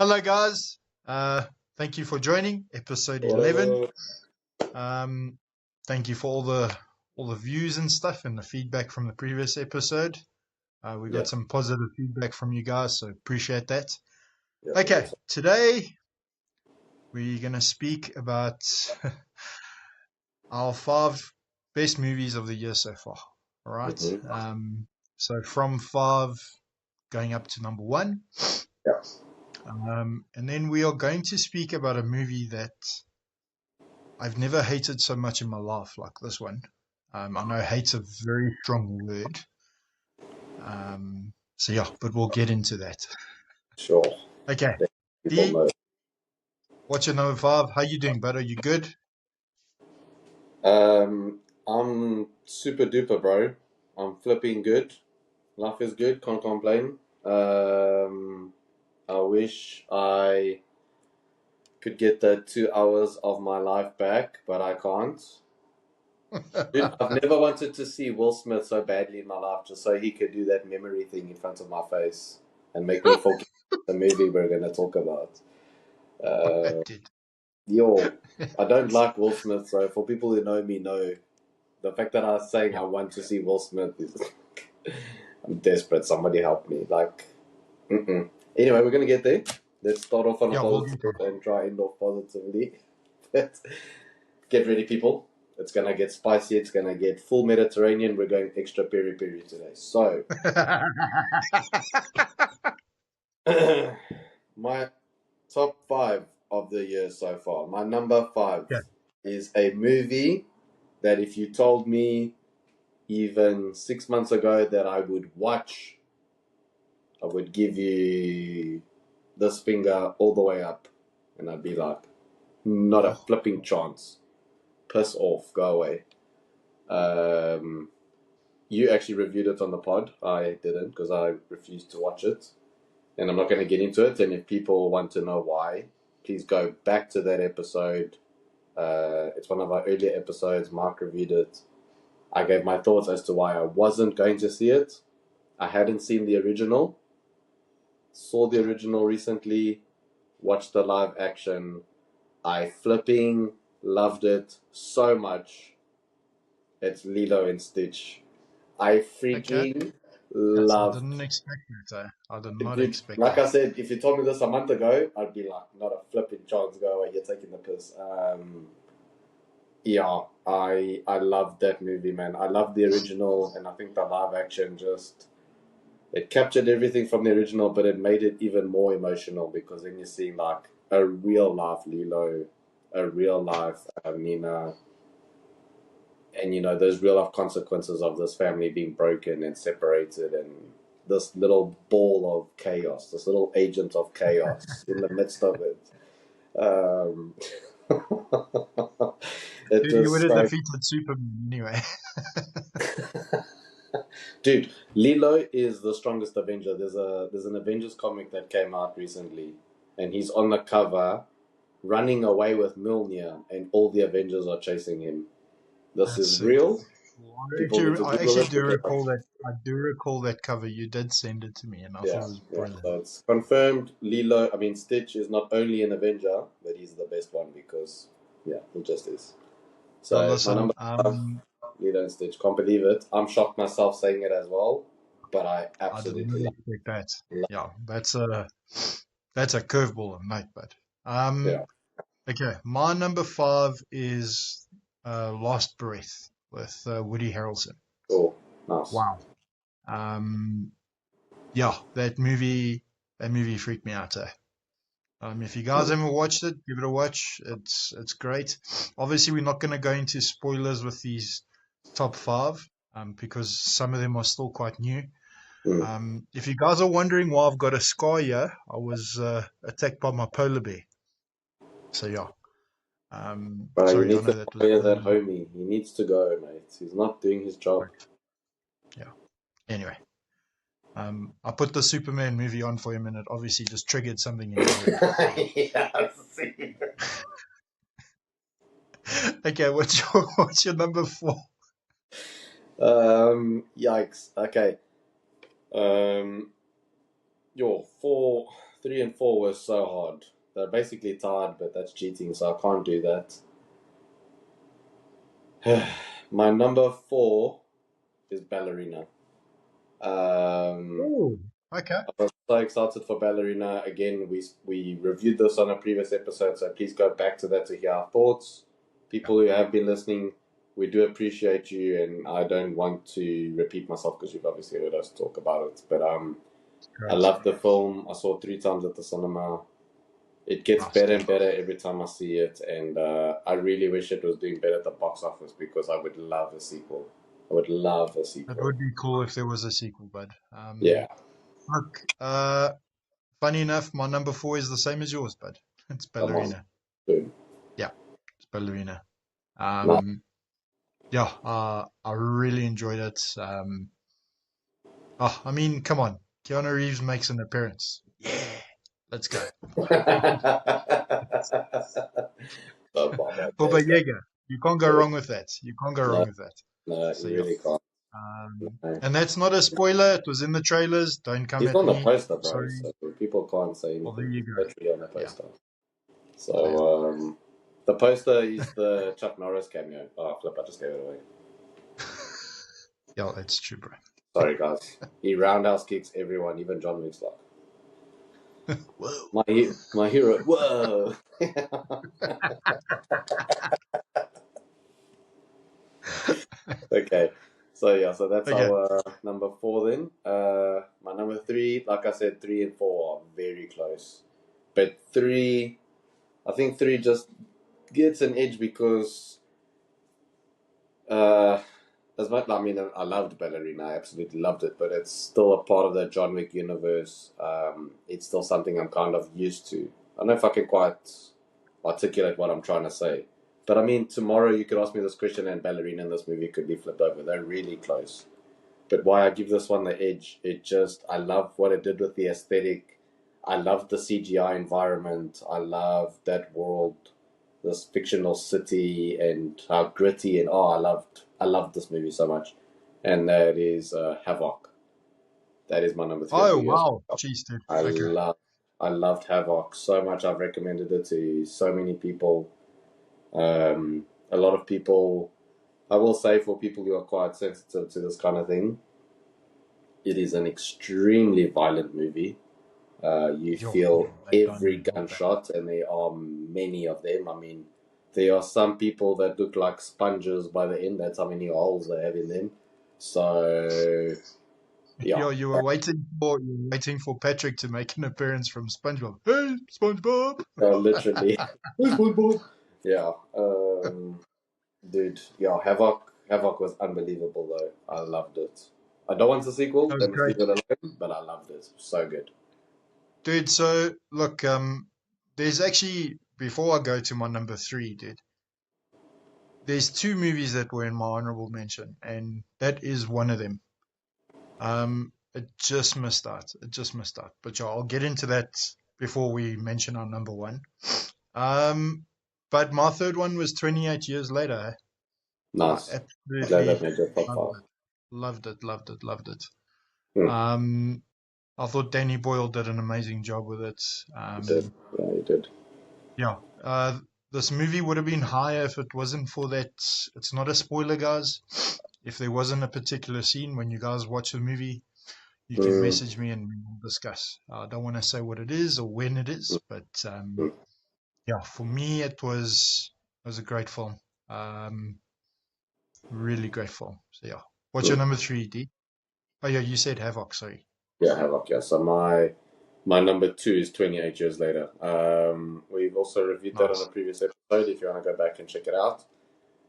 Hello, guys. Thank you for joining episode 11. Whatever. Thank you for all the views and stuff and the feedback from the previous episode. We Yeah, got some positive feedback from you guys, so appreciate that. yeah, Okay, awesome. today we're gonna speak about our 5 best movies of the year so far. All right. Mm-hmm. So from 5 going up to number 1. Yeah. And then we are going to speak about a movie that I've never hated so much in my life like this one. I know hate's a very strong word. So yeah, but we'll get into that. Sure. Okay. Let people D, know. what's your number 5? How you doing, bud? Are you good? I'm super duper, bro. I'm flipping good. Life is good. Can't complain. I wish I could get that 2 hours of my life back, but I can't. Dude, I've never wanted to see Will Smith so badly in my life, just so he could do that memory thing in front of my face and make me forget the movie we're gonna talk about. I Uh, did. I don't like Will Smith, so for people who know me know the fact that I was saying Yeah. I want to see Will Smith is I'm desperate. Somebody help me. Mm-mm. Anyway, we're gonna get there. Let's start off on a Yeah, we'll get positive and try end off positively. Get ready, people. It's gonna get spicy. It's gonna get full Mediterranean. We're going extra peri peri today. So, my top 5 of the year so far. My number 5 Yeah. is a movie that if you told me even 6 months ago that I would watch, I would give you this finger all the way up, and I'd be like, not a flipping chance. Piss off, go away. You actually reviewed it on the pod. I didn't because I refused to watch it, and I'm not going to get into it. And if people want to know why, please go back to that episode. It's one of our earlier episodes. Mark reviewed it. I gave my thoughts as to why I wasn't going to see it. I hadn't seen the original. Saw the original recently. Watched the live action. I flipping loved it so much. It's Lilo and Stitch. I Okay. freaking Yes, I loved didn't expect that. I did not Dude, expect like I that. said, if you told me this a month ago, I'd be like, not a flipping chance, go away, you're taking the piss. Yeah, I loved that movie, man. I loved the original, and I think the live action just it captured everything from the original, but it made it even more emotional because then you're seeing like a real life Lilo, a real life Nina, and you know those real life consequences of this family being broken and separated, and this little ball of chaos, this little agent of chaos in the midst of it. Um, it Dude, you would was have so. defeated Superman anyway. Dude, Lilo is the strongest Avenger. There's an Avengers comic that came out recently, and he's on the cover, running away with Mjolnir, and all the Avengers are chasing him. This That's is sick. real. I People need to Google actually it. do Look it up. recall that. I do recall that cover. You did send it to me, and I thought Yeah, it was yeah. brilliant. So it's confirmed. Stitch is not only an Avenger, but he's the best one because, yeah, he just is. Now So my listen, number 5, Lilo and Stitch. Can't believe it. I'm shocked myself saying it as well, but I I did absolutely not love expect that. it. Yeah, that's a curveball of night, but Yeah. okay. My number 5 is Lost Breath with Woody Harrelson. Cool. Nice. Wow. Um, yeah, that movie freaked me out. If you guys haven't watched it, give it a watch. It's great. Obviously, we're not going to go into spoilers with these top 5 because some of them are still quite new. Mm. If you guys are wondering why I've got a scar here, I was attacked by my polar bear. So yeah. You Sorry, I need to know that was fire that really homie. He needs to go, mate. He's not doing his job. yeah. Anyway, I put the Superman movie on for him, and it obviously just triggered something in his head. Yeah. Okay, what's your number 4? Yikes. Okay. Your 3 and 4 were so hard. They're basically tied, but that's cheating, so I can't do that. My number 4 is Ballerina. Oh, okay. I was so excited for Ballerina. Again, we reviewed this on a previous episode, so please go back to that to hear our thoughts. Yeah, People who have been listening, we do appreciate you, and I don't want to repeat myself because you've obviously heard us talk about it. But I great. love the film. I saw it 3 times at the cinema. It gets Nice, better dude. and better every time I see it, and I really wish it was doing better at the box office because I would love a sequel. I would love a It sequel. would be cool if there was a sequel, bud. Yeah, Look, funny enough, my number 4 is the same as yours, bud. It's come on. Ballerina. Boom. Yeah, it's Ballerina. Nice. Yeah, I really enjoyed it. I mean, come on, Keanu Reeves makes an appearance. Yeah, let's go. Oh, Baba, Baba there's that. Yaga. You can't go wrong with that. You can't go wrong No, with that. no, So you yeah. really can't. No. And that's not a spoiler. It was in the trailers. Don't come He's at on the me. poster, bro, Sorry. so people can't say Well, there anything. you He's go. literally on the Yeah. poster. So yeah. So, the poster is the Chuck Norris cameo. Oh, flip, I just gave it away. Yeah, that's true, bro. Sorry, guys. He roundhouse kicks everyone, even John Wick's like. Whoa. My hero. Whoa! Okay. So, yeah, so that's Okay. our number 4 then. My number 3, like I said, 3 and 4 are very close. But 3, I think 3 just gets an edge because as much, I mean, I loved Ballerina, I absolutely loved it, but it's still a part of the John Wick universe. It's still something I'm kind of used to. I don't know if I can quite articulate what I'm trying to say. But I mean, tomorrow you could ask me this question and Ballerina in this movie could be flipped over. They're really close. But why I give this one the edge, I love what it did with the aesthetic. I love the CGI environment. I love that world, this fictional city, and how gritty and I loved this movie so much. And that is Havoc. That is my number 3 of Oh the year. wow. Jeez, dude. I Okay. love, I loved Havoc so much. I've recommended it to so many people. A lot of people, I will say, for people who are quite sensitive to this kind of thing, it is an extremely violent movie. You Yo, feel they done every me real bad. gunshot, and there are many of them. I mean, there are some people that look like sponges by the end. That's how many holes they have in them. So, yeah, Yo, you were waiting for Patrick to make an appearance from SpongeBob. Hey, SpongeBob. literally. Yeah, dude. Yeah, Havoc was unbelievable though. I loved it. I don't want a sequel. That They was must great. leave it alone. But I loved it. So good. Dude, so look, there's actually before I go to my number 3, dude, there's 2 movies that were in my honorable mention, and that is one of them. It just missed out. It just missed out. But yeah, I'll get into that before we mention our number 1. Um, but my third one was 28 years later. I Nice. Glad that absolutely made your top loved 5. it. Loved it, loved it, loved it. Hmm. Um, I thought Danny Boyle did an amazing job with it. You did. Yeah, you did. Yeah. This movie would have been higher if it wasn't for that. It's not a spoiler, guys. If there wasn't a particular scene when you guys watch the movie, you can Mm, message me and we will discuss. I don't want to say what it is or when it mm, is, but mm. yeah, for me it was a great film. Um, really great film. So yeah. What's your Mm. number 3, D? Oh yeah, you said Havoc. Sorry. Yeah, Havoc. Yeah. So my number 2 is 28 years later. We've also reviewed that on a Nice. previous episode. If you want to go back and check it out.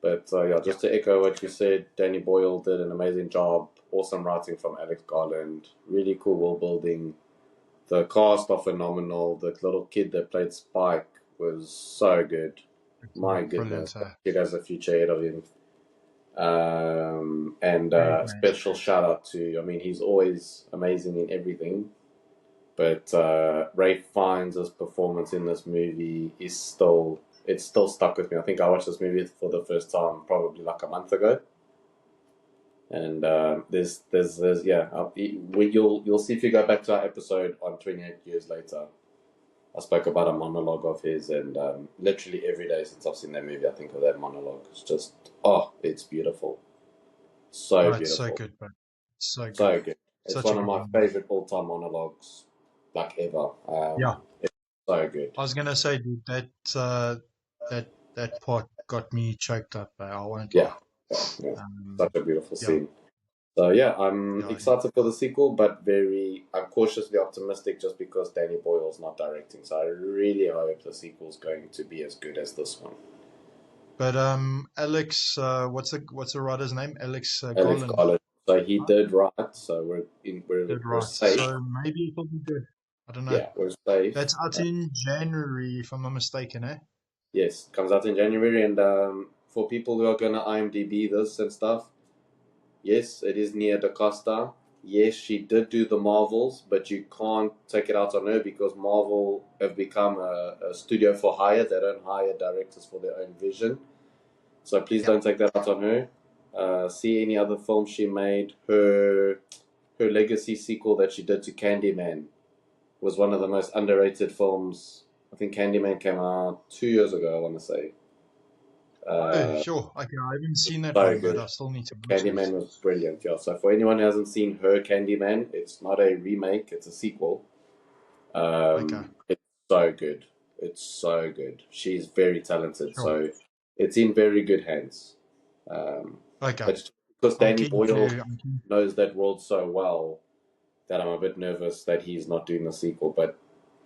But yeah, Yeah. just to echo what you said, Danny Boyle did an amazing job. Awesome writing from Alex Garland. Really cool world building. The cast are phenomenal. The little kid that played Spike was so good. My Brilliant. goodness, that kid has a future ahead of him. And Great man. special shout out to, I mean, he's always amazing in everything. But Ray Fiennes' performance in this movie it's still stuck with me. I think I watched this movie for the first time probably like a month ago. And there's yeah, you'll see if you go back to our episode on 28 years later. I spoke about a monologue of his, and literally every day since I've seen that movie, I think of that monologue. It's just, oh, it's beautiful. So Oh, it's so beautiful. good, bro. So good. So good. It's Such a one of good my movie. favorite all-time monologues, like ever. Yeah, It's so good. I was gonna say, dude, that that part got me choked up. I won't Yeah, lie. yeah, yeah. Um, Such a beautiful yeah, scene. So yeah, I'm yeah, excited for the sequel, but I'm cautiously optimistic just because Danny Boyle's not directing. So I really hope the sequel's going to be as good as this one. but Alex, what's the writer's name? Alex Alex Garland. Garland. So he Right? did right. So Did we're right. safe. So maybe it'll be good. I don't know. Yeah, we're safe. That's out in January, if I'm not mistaken, eh? Yes, comes out in January, and for people who are gonna IMDb this and stuff, yes, it is Nia DaCosta. Yes, she did do the Marvels, but you can't take it out on her because Marvel have become a studio for hire. They don't hire directors for their own vision. So please Yeah. don't take that out on her. See any other films she made. Her legacy sequel that she did to Candyman was one of the most underrated films. I think Candyman came out 2 years ago, I want to say. Oh, Uh, sure. Okay, I haven't seen that so one, but good. I still need to watch Candyman this. was brilliant, yeah. So for anyone who hasn't seen her Candyman, it's not a remake, it's a sequel. Okay, It's so good. It's so good. She's very talented, sure. so it's in very good hands. Um, Okay, but because I'm Danny keen Boyle to. I'm keen. knows that world so well that I'm a bit nervous that he's not doing the sequel. But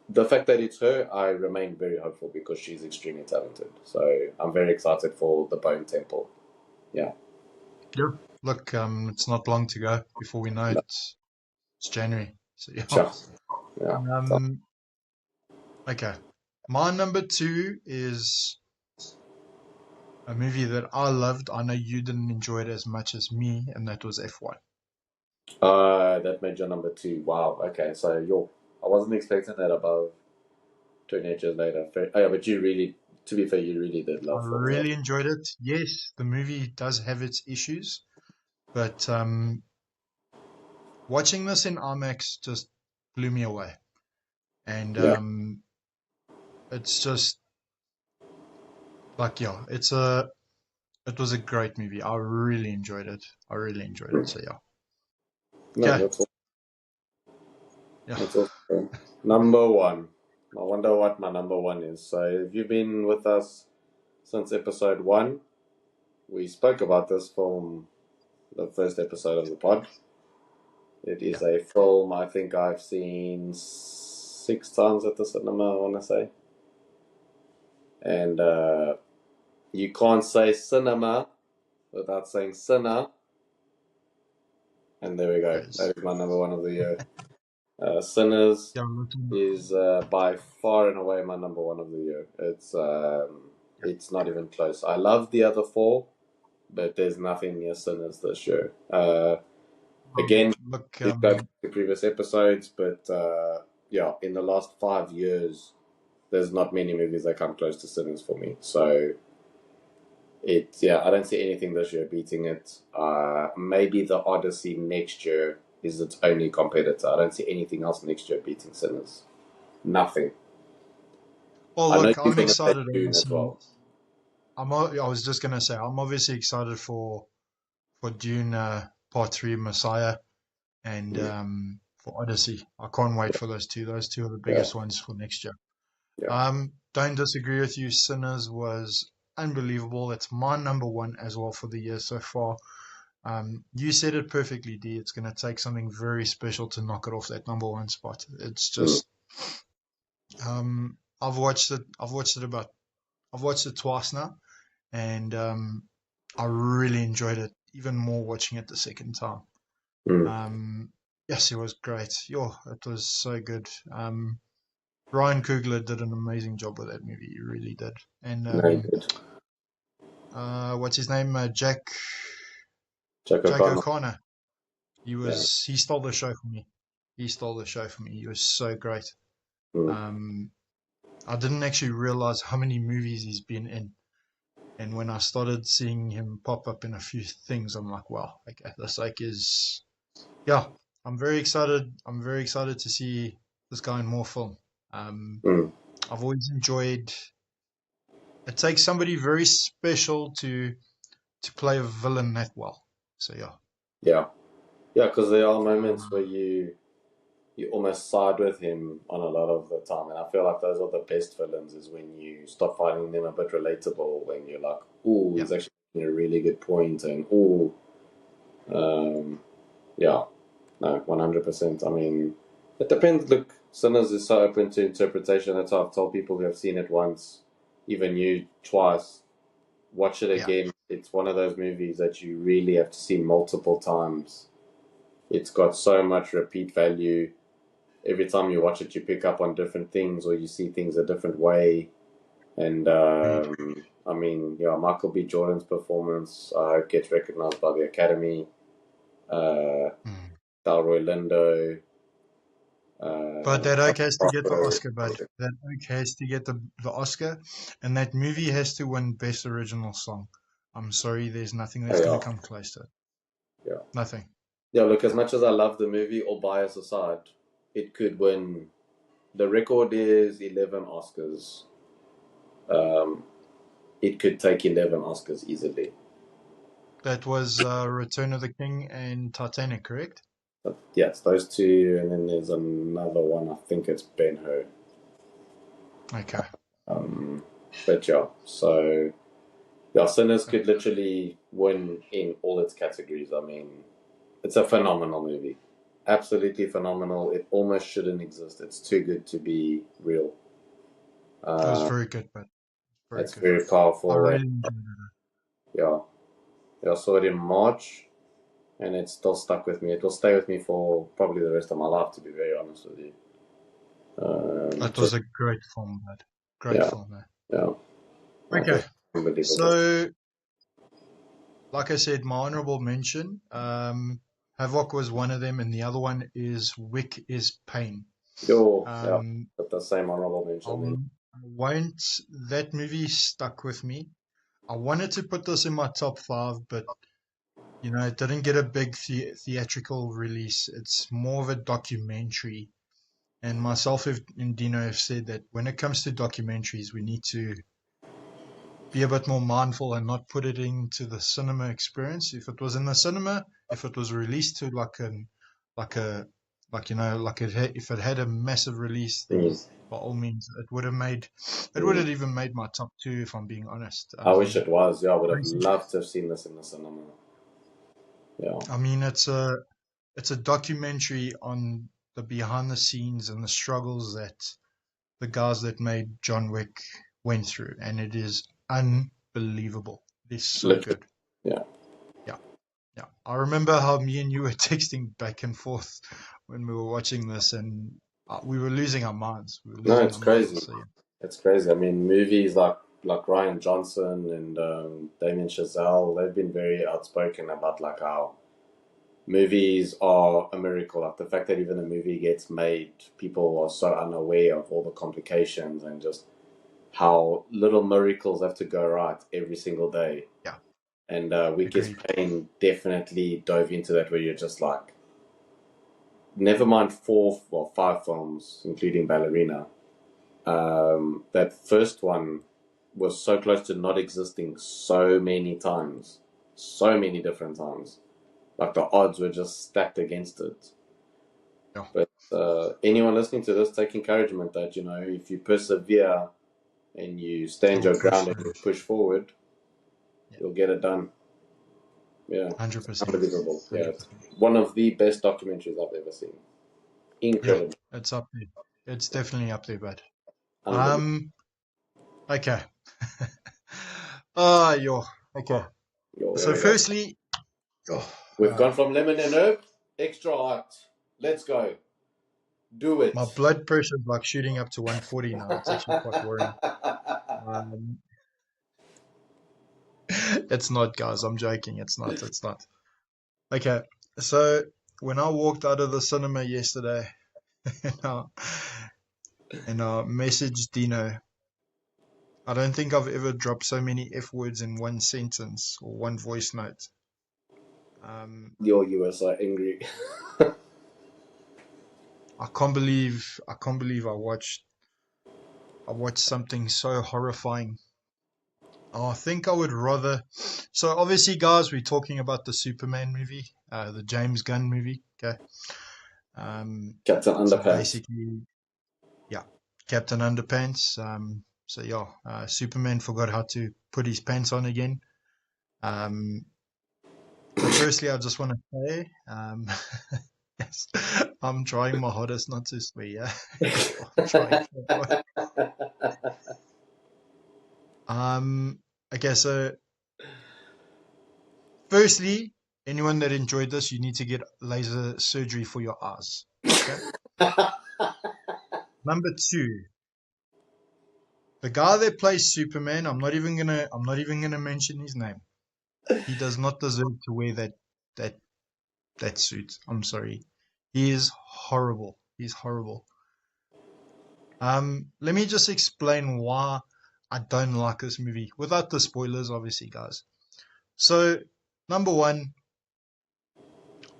the fact that it's her, I remain very hopeful because she's extremely talented. So I'm very excited for the Bone Temple. Yeah. Yeah. Look, it's not long to go before we know No, it's January. So yeah. sure. Yeah. So, Um. Okay. My number two is a movie that I loved. I know you didn't enjoy it as much as me, and that was F1. that made your number two. Wow. Okay. So I wasn't expecting that above 28 years later. Oh, yeah, but you really, to be fair, you really did I love Formula really enjoyed it. Yes, the movie does have its issues, but watching this in IMAX just blew me away. And One. Yeah. it's just like, yeah, it was a great movie. I really enjoyed it. I really enjoyed it. So yeah. No, Okay. Yeah. that's all. Number one. I wonder what my number one is. So if you've been with us since episode one, we spoke about this film the first episode of the pod. It Yeah. is a film I think I've seen 6 times at the cinema, I want to say. And you can't say cinema without saying sinner. And there we go. Yes. That is my number one of the year. Sinners Yeah. Looking. is by far and away my number one of the year. Yeah. It's not even close. I love the other four, but there's nothing near Sinners this year. Again, Look. did go back to previous episodes, but yeah, in the last 5 years, there's not many movies that come close to Sinners for me. So yeah, I don't see anything this year beating it. Maybe the Odyssey next year is its only competitor. I don't see anything else next year beating Sinners. Nothing. Well, I know look. you're I'm going to say excited. Dune as Obviously, well. I was just gonna say I'm obviously excited for Dune Part Three, Messiah, and Mm, for Odyssey. I can't wait for those two. Those two are the yeah, biggest ones for next year. yeah. Don't disagree with you. Sinners was unbelievable. It's my number one as well for the year so far. You said it perfectly, D. It's going to take something very special to knock it off that number one spot. It's Mm, just, I've watched it. I've watched it twice now, and I really enjoyed it. Even more watching it the second time. mm. Um, yes, it was great. Yo, it was so good. Ryan Coogler did an amazing job with that movie. He really did. And No, good. what's his name? Jack Jack O'Connor. O'Connor. Yeah. He stole the show for me. He stole the show for me. He was so great. Mm, Um, I didn't actually realize how many movies he's been in. And when I started seeing him pop up in a few things, I'm like, wow, okay, this like is, yeah, I'm very excited. I'm very excited to see this guy in more film. Um, mm. I've always enjoyed. It takes somebody very special to play a villain that well. So yeah. Yeah, yeah, because there are moments where Um, you almost side with him on a lot of the time, and I feel like those are the best villains. Is when you start finding them a bit relatable, when you're like, "Ooh, yeah, he's actually making a really good point," and "Ooh, um, yeah, no, 100%." I mean, it depends. Look, Sinners is so open to interpretation. That's how I've told people who have seen it once, even you twice. Watch it yeah. again. It's one of those movies that you really have to see multiple times. It's got so much repeat value. Every time you watch it, you pick up on different things or you see things a different way. And Agreed. I mean, yeah, Michael B. Jordan's performance gets recognized by the Academy. Uh, Mm. Delroy Lindo, But that oak has to get the Rocco. Oscar, bud. That oak has to get the Oscar, and that movie has to win Best Original Song. I'm sorry, there's nothing Oh, that's going yeah, to come close to it. yeah. Nothing. Yeah, look, as Yeah. much as I love the movie, all bias aside, it could win. The record is 11 Oscars. Um, it could take 11 Oscars easily. That was Return of the King and Titanic, correct? But yeah, it's those two, and then there's another one. I think it's Ben Hur. Okay. Um, but yeah, so yeah, Sinners could literally win in all its categories. I mean, it's a phenomenal movie, absolutely phenomenal. It almost shouldn't exist. It's too good to be real. It was Uh, very good, but very it's good. very I powerful, and really enjoyed it. yeah, yeah, I saw it in March, and it's still stuck with me. It will stay with me for probably the rest of my life, to be very honest with you. It Just was a great film, bud. Great yeah, film, man. yeah, like Okay. it's unbelievable. So, like I said, my honorable mention, Havoc was one of them, and the other one is Wick is Pain. Yeah, Um, got the same honorable mention then. I won't, that movie stuck with me. I wanted to put this in my top five, but it didn't get a big theatrical release. It's more of a documentary. And myself and Dino have said that when it comes to documentaries, we need to be a bit more mindful and not put it into the cinema experience. If it was in the cinema, if it was released to like a, if it had a massive release, then Mm. by all means, it would Mm. have even made my top two, if I'm being honest. I wish it was. Yeah, I would have Basic, loved to have seen this in the cinema. Yeah, I mean, it's a documentary on the behind the scenes and the struggles that the guys that made John Wick went through, and it is unbelievable. It is so literally. good. Yeah. Yeah, yeah. I remember how me and you were texting back and forth when we were watching this, and we were losing our minds. We were No, losing it's our minds. crazy. So yeah, It's crazy. I mean, movies like Ryan Johnson and Damien Chazelle, they've been very outspoken about like how movies are a miracle. Like the fact that even a movie gets made, people are so unaware of all the complications and just how little miracles have to go right every single day. yeah, And Week is agreed. Pain definitely dove into that, where you're just like, never mind four or five films, including Ballerina. That first one was so close to not existing so many times, so many different times. Like the odds were just stacked against it. Yeah, But anyone listening to this, take encouragement that if you persevere and you stand still your push ground and you through. push forward, Yeah, you'll get it done. Yeah, it's 100%, unbelievable. Yeah, hundred it's percent. one of the best documentaries I've ever seen. Yeah, Incredible, it's up there. It's definitely up there, bud. unbelievable. Um, okay. Ah, yo. Okay. Yo, here So, we go. firstly, oh, We've gone from lemon and herb, extra hot. Let's go. Do my it. blood pressure is like shooting up to 140 now. It's actually quite worrying. Um, it's not, guys. I'm joking. It's not. It's not. Okay. So, when I walked out of the cinema yesterday and I messaged Dino, I don't think I've ever dropped so many F words in one sentence or one voice note. Um, Yo, you were so angry. I can't believe I watched I watched something so horrifying. I think I would rather. So obviously, guys, we're talking about the Superman movie, the James Gunn movie. Okay. Captain So Underpants. basically, yeah, Captain Underpants. So yeah, Superman forgot how to put his pants on again. Um, so firstly, I just want to say, yes, I'm trying my hardest not to swear. Yeah, I'm trying so hard. Okay, so firstly, anyone that enjoyed this, you need to get laser surgery for your eyes. Okay. Number two, the guy that plays Superman, I'm not even gonna mention his name. He does not deserve to wear that that suit. I'm sorry. He is horrible. He's horrible. Let me just explain why I don't like this movie without the spoilers, obviously, guys. So, number one,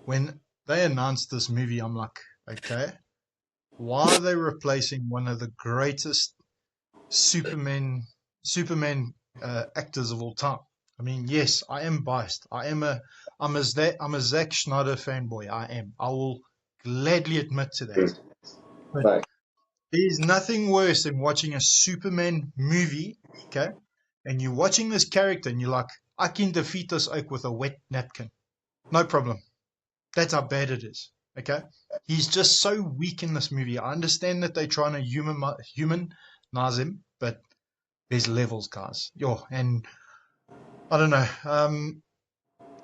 when they announced this movie, I'm like, okay, why are they replacing one of the greatest Superman Superman actors of all time? I mean, yes, I am biased. I'm a Zack Snyder fanboy. I am. I will gladly admit to that. But Right. there's nothing worse than watching a Superman movie, okay? And you're watching this character and you're like, I can defeat this oak with a wet napkin. No problem. That's how bad it is. Okay? He's just so weak in this movie. I understand that they're trying to humanize him, but there's levels, guys. Yo, and I don't know.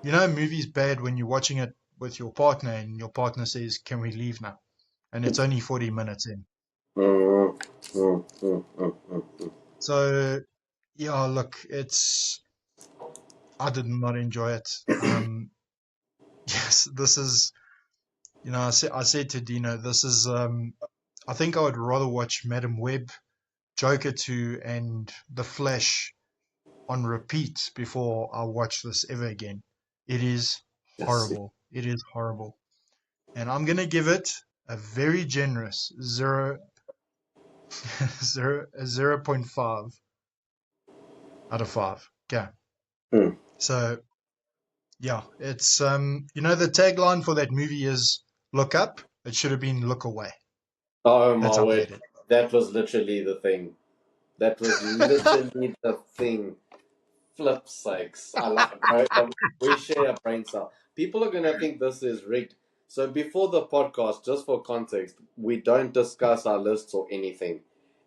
You know, a movie's bad when you're watching it with your partner and your partner says, "Can we leave now?" And it's only 40 minutes in. Mm, mm, mm, mm, mm. So yeah, look, it's I did not enjoy it. Yes, this is I said to Dino, this is I think I would rather watch Madam Web, Joker 2, and The Flash on repeat before I watch this ever again. It is Yes. horrible. It is horrible. And I'm gonna give it a very generous a 0.5 out of 5. Okay. Mm. So yeah, it's the tagline for that movie is look up. It should have been look away. Oh my That's how word. bad it. That was literally the thing. That was literally the thing. Flip sakes. I love it, bro. We share a brain cell. People are going to think this is rigged. So before the podcast, just for context, we don't discuss our lists or anything.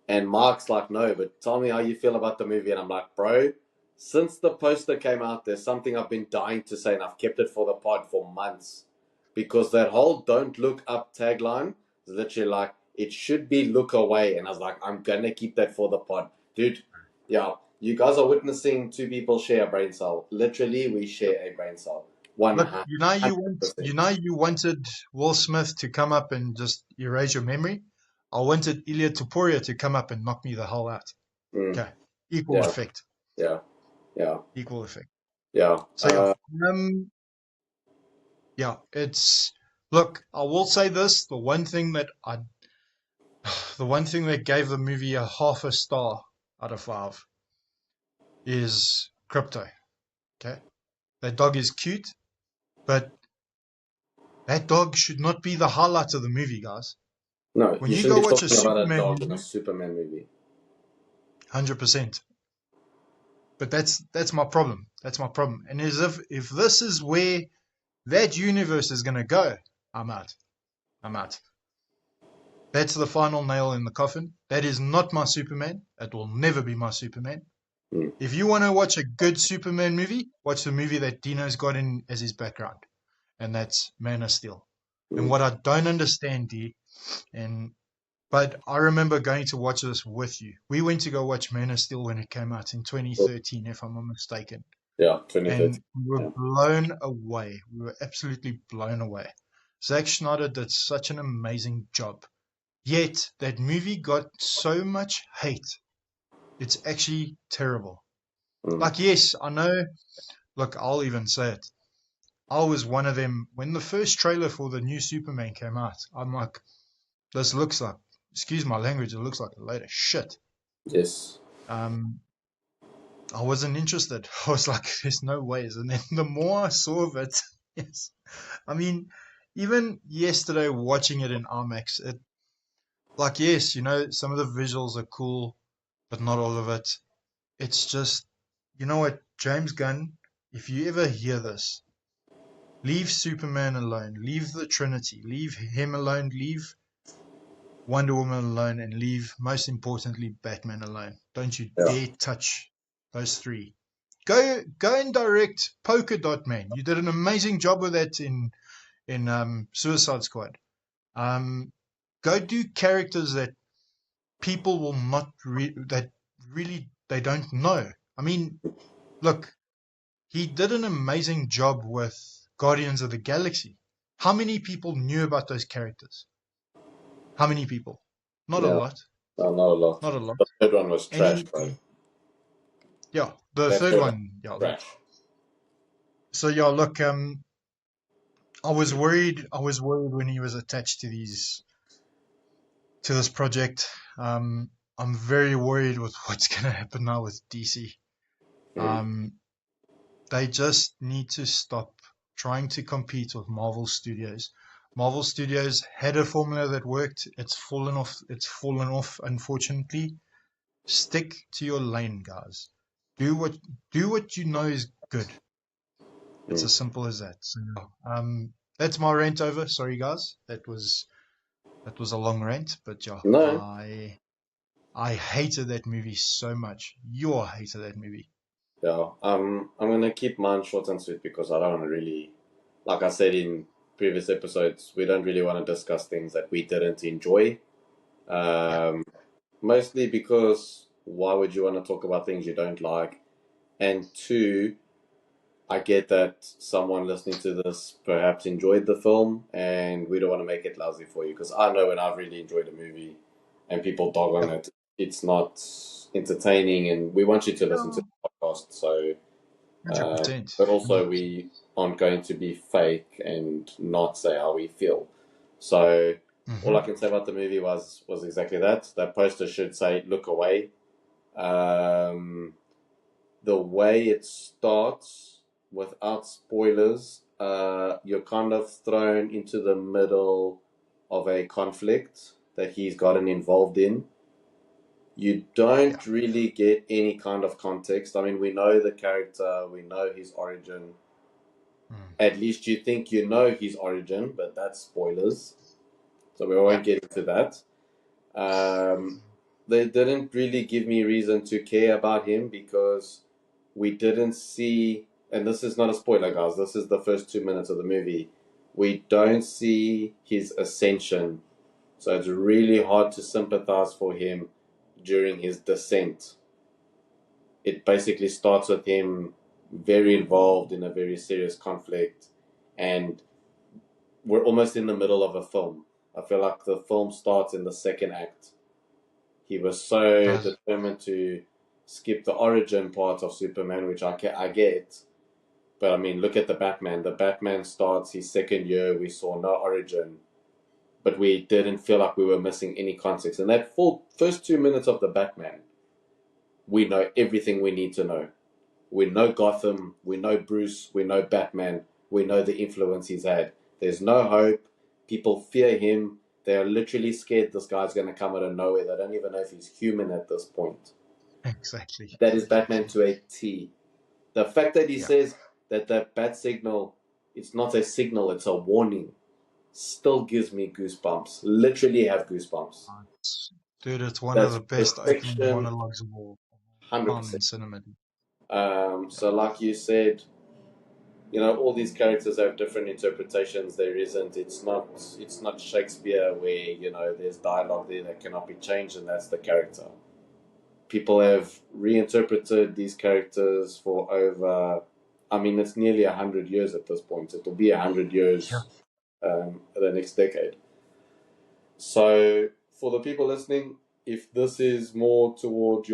And Mark's like, no, but tell me how you feel about the movie. And I'm like, bro, since the poster came out, there's something I've been dying to say, and I've kept it for the pod for months. Because that whole don't look up tagline is literally like, it should be look away. And I was like, I'm going to keep that for the pod. Dude, yeah, you guys are witnessing two people share a brain cell. Literally, we share a brain cell. Look, 100%. you wanted Will Smith to come up and just erase your memory. I wanted Ilya Tuporia to come up and knock me the hell out. Mm, Okay, equal yeah, effect, yeah, yeah, equal effect. yeah. So yeah, yeah, it's look. I will say this: the one thing that gave the movie a half a star out of 5 is Crypto. Okay, that dog is cute, but that dog should not be the highlight of the movie, guys. No, When you you shouldn't go be watch a talking about a Superman dog in a movie, Superman movie. 100%. But that's my problem. That's my problem. And as if this is where that universe is going to go, I'm out. I'm out. That's the final nail in the coffin. That is not my Superman. It will never be my Superman. Mm, If you want to watch a good Superman movie, watch the movie that Dino's got in as his background, and that's Man of Steel. And mm, what I don't understand, D, and but I remember going to watch this with you. We went to go watch Man of Steel when it came out in mm. 2013, if I'm not mistaken. Yeah, 2013. And we were Yeah. blown away. We were absolutely blown away. Zack Snyder did such an amazing job. Yet that movie got so much hate. It's actually terrible. Mm, Like, yes, I know. Look, I'll even say it. I was one of them. When the first trailer for the new Superman came out, I'm like, this looks like, excuse my language, it looks like a load of shit. Yes. I wasn't interested. I was like, there's no ways. And then the more I saw of it, yes. I mean, even yesterday watching it in IMAX, like, yes, some of the visuals are cool, but not all of it. It's just, you know what, James Gunn, if you ever hear this, leave Superman alone, leave the Trinity, leave him alone, leave Wonder Woman alone, and leave, most importantly, Batman alone. Don't you Yeah. dare touch those three. Go and direct Polka Dot Man. You did an amazing job with that in Suicide Squad. Go do characters that people will not that really they don't know. I mean, look, he did an amazing job with Guardians of the Galaxy. How many people knew about those characters? How many people? Not a Yeah. lot. No, not a lot. Not a lot. The third one was And trash, he, bro. yeah, the That third third one one, yeah. was trash. So yeah, look, I was worried when he was attached to this project. I'm very worried with what's going to happen now with DC. Mm. Um, they just need to stop trying to compete with Marvel Studios. Marvel Studios had a formula that worked. It's fallen off. It's fallen off, unfortunately. Stick to your lane, guys. Do what do what you know is good. It's Mm. as simple as that. So, that's my rant over. Sorry, guys. That was a long rant, but yeah, No. I hated that movie so much. You hated that movie. Yeah. I'm gonna keep mine short and sweet because I don't really, like I said in previous episodes, we don't really want to discuss things that we didn't enjoy. Yeah, Um, Mostly because why would you want to talk about things you don't like? And two, I get that someone listening to this perhaps enjoyed the film, and we don't want to make it lousy for you because I know when I've really enjoyed a movie and people dog on yeah, it, it's not entertaining, and we want you to listen to yeah. the podcast. So, 100%. but also 100%. we aren't going to be fake and not say how we feel. So, all I Mm-hmm. can say about the movie was exactly that. That poster should say "Look away." Um, the way it starts, without spoilers, you're kind of thrown into the middle of a conflict that he's gotten involved in. You Yeah. don't really get any kind of context. I mean, we know the character, we know his origin. Mm. At least you think you know his origin, but that's spoilers. So we Yeah. won't get into that. Um, they didn't really give me reason to care about him because we didn't see, and this is not a spoiler, guys, this is the first 2 minutes of the movie. We don't see his ascension. So it's really hard to sympathize for him during his descent. It basically starts with him very involved in a very serious conflict, and we're almost in the middle of a film. I feel like the film starts in the second act. He was so Does. determined to skip the origin part of Superman, which I get. But I mean, look at the Batman. The Batman starts his second year. We saw no origin, but we didn't feel like we were missing any context. And that full first 2 minutes of the Batman, we know everything we need to know. We know Gotham. We know Bruce. We know Batman. We know the influence he's had. There's no hope. People fear him. They are literally scared this guy's going to come out of nowhere. They don't even know if he's human at this point. Exactly. That is Batman Exactly. to a T. The fact that he Yeah. says that the bat signal, it's not a signal, it's a warning, still gives me goosebumps. Literally have goosebumps. Dude, it's one of That's the best opening perfection, monologues of all time 100%. in cinema. Yeah. So, like you said, all these characters have different interpretations. There isn't. It's not. It's not Shakespeare where there's dialogue there that cannot be changed, and that's the character. People have reinterpreted these characters for over. I mean, it's nearly 100 years at this point. It'll be 100 years the next decade. So, for the people listening, if this is more toward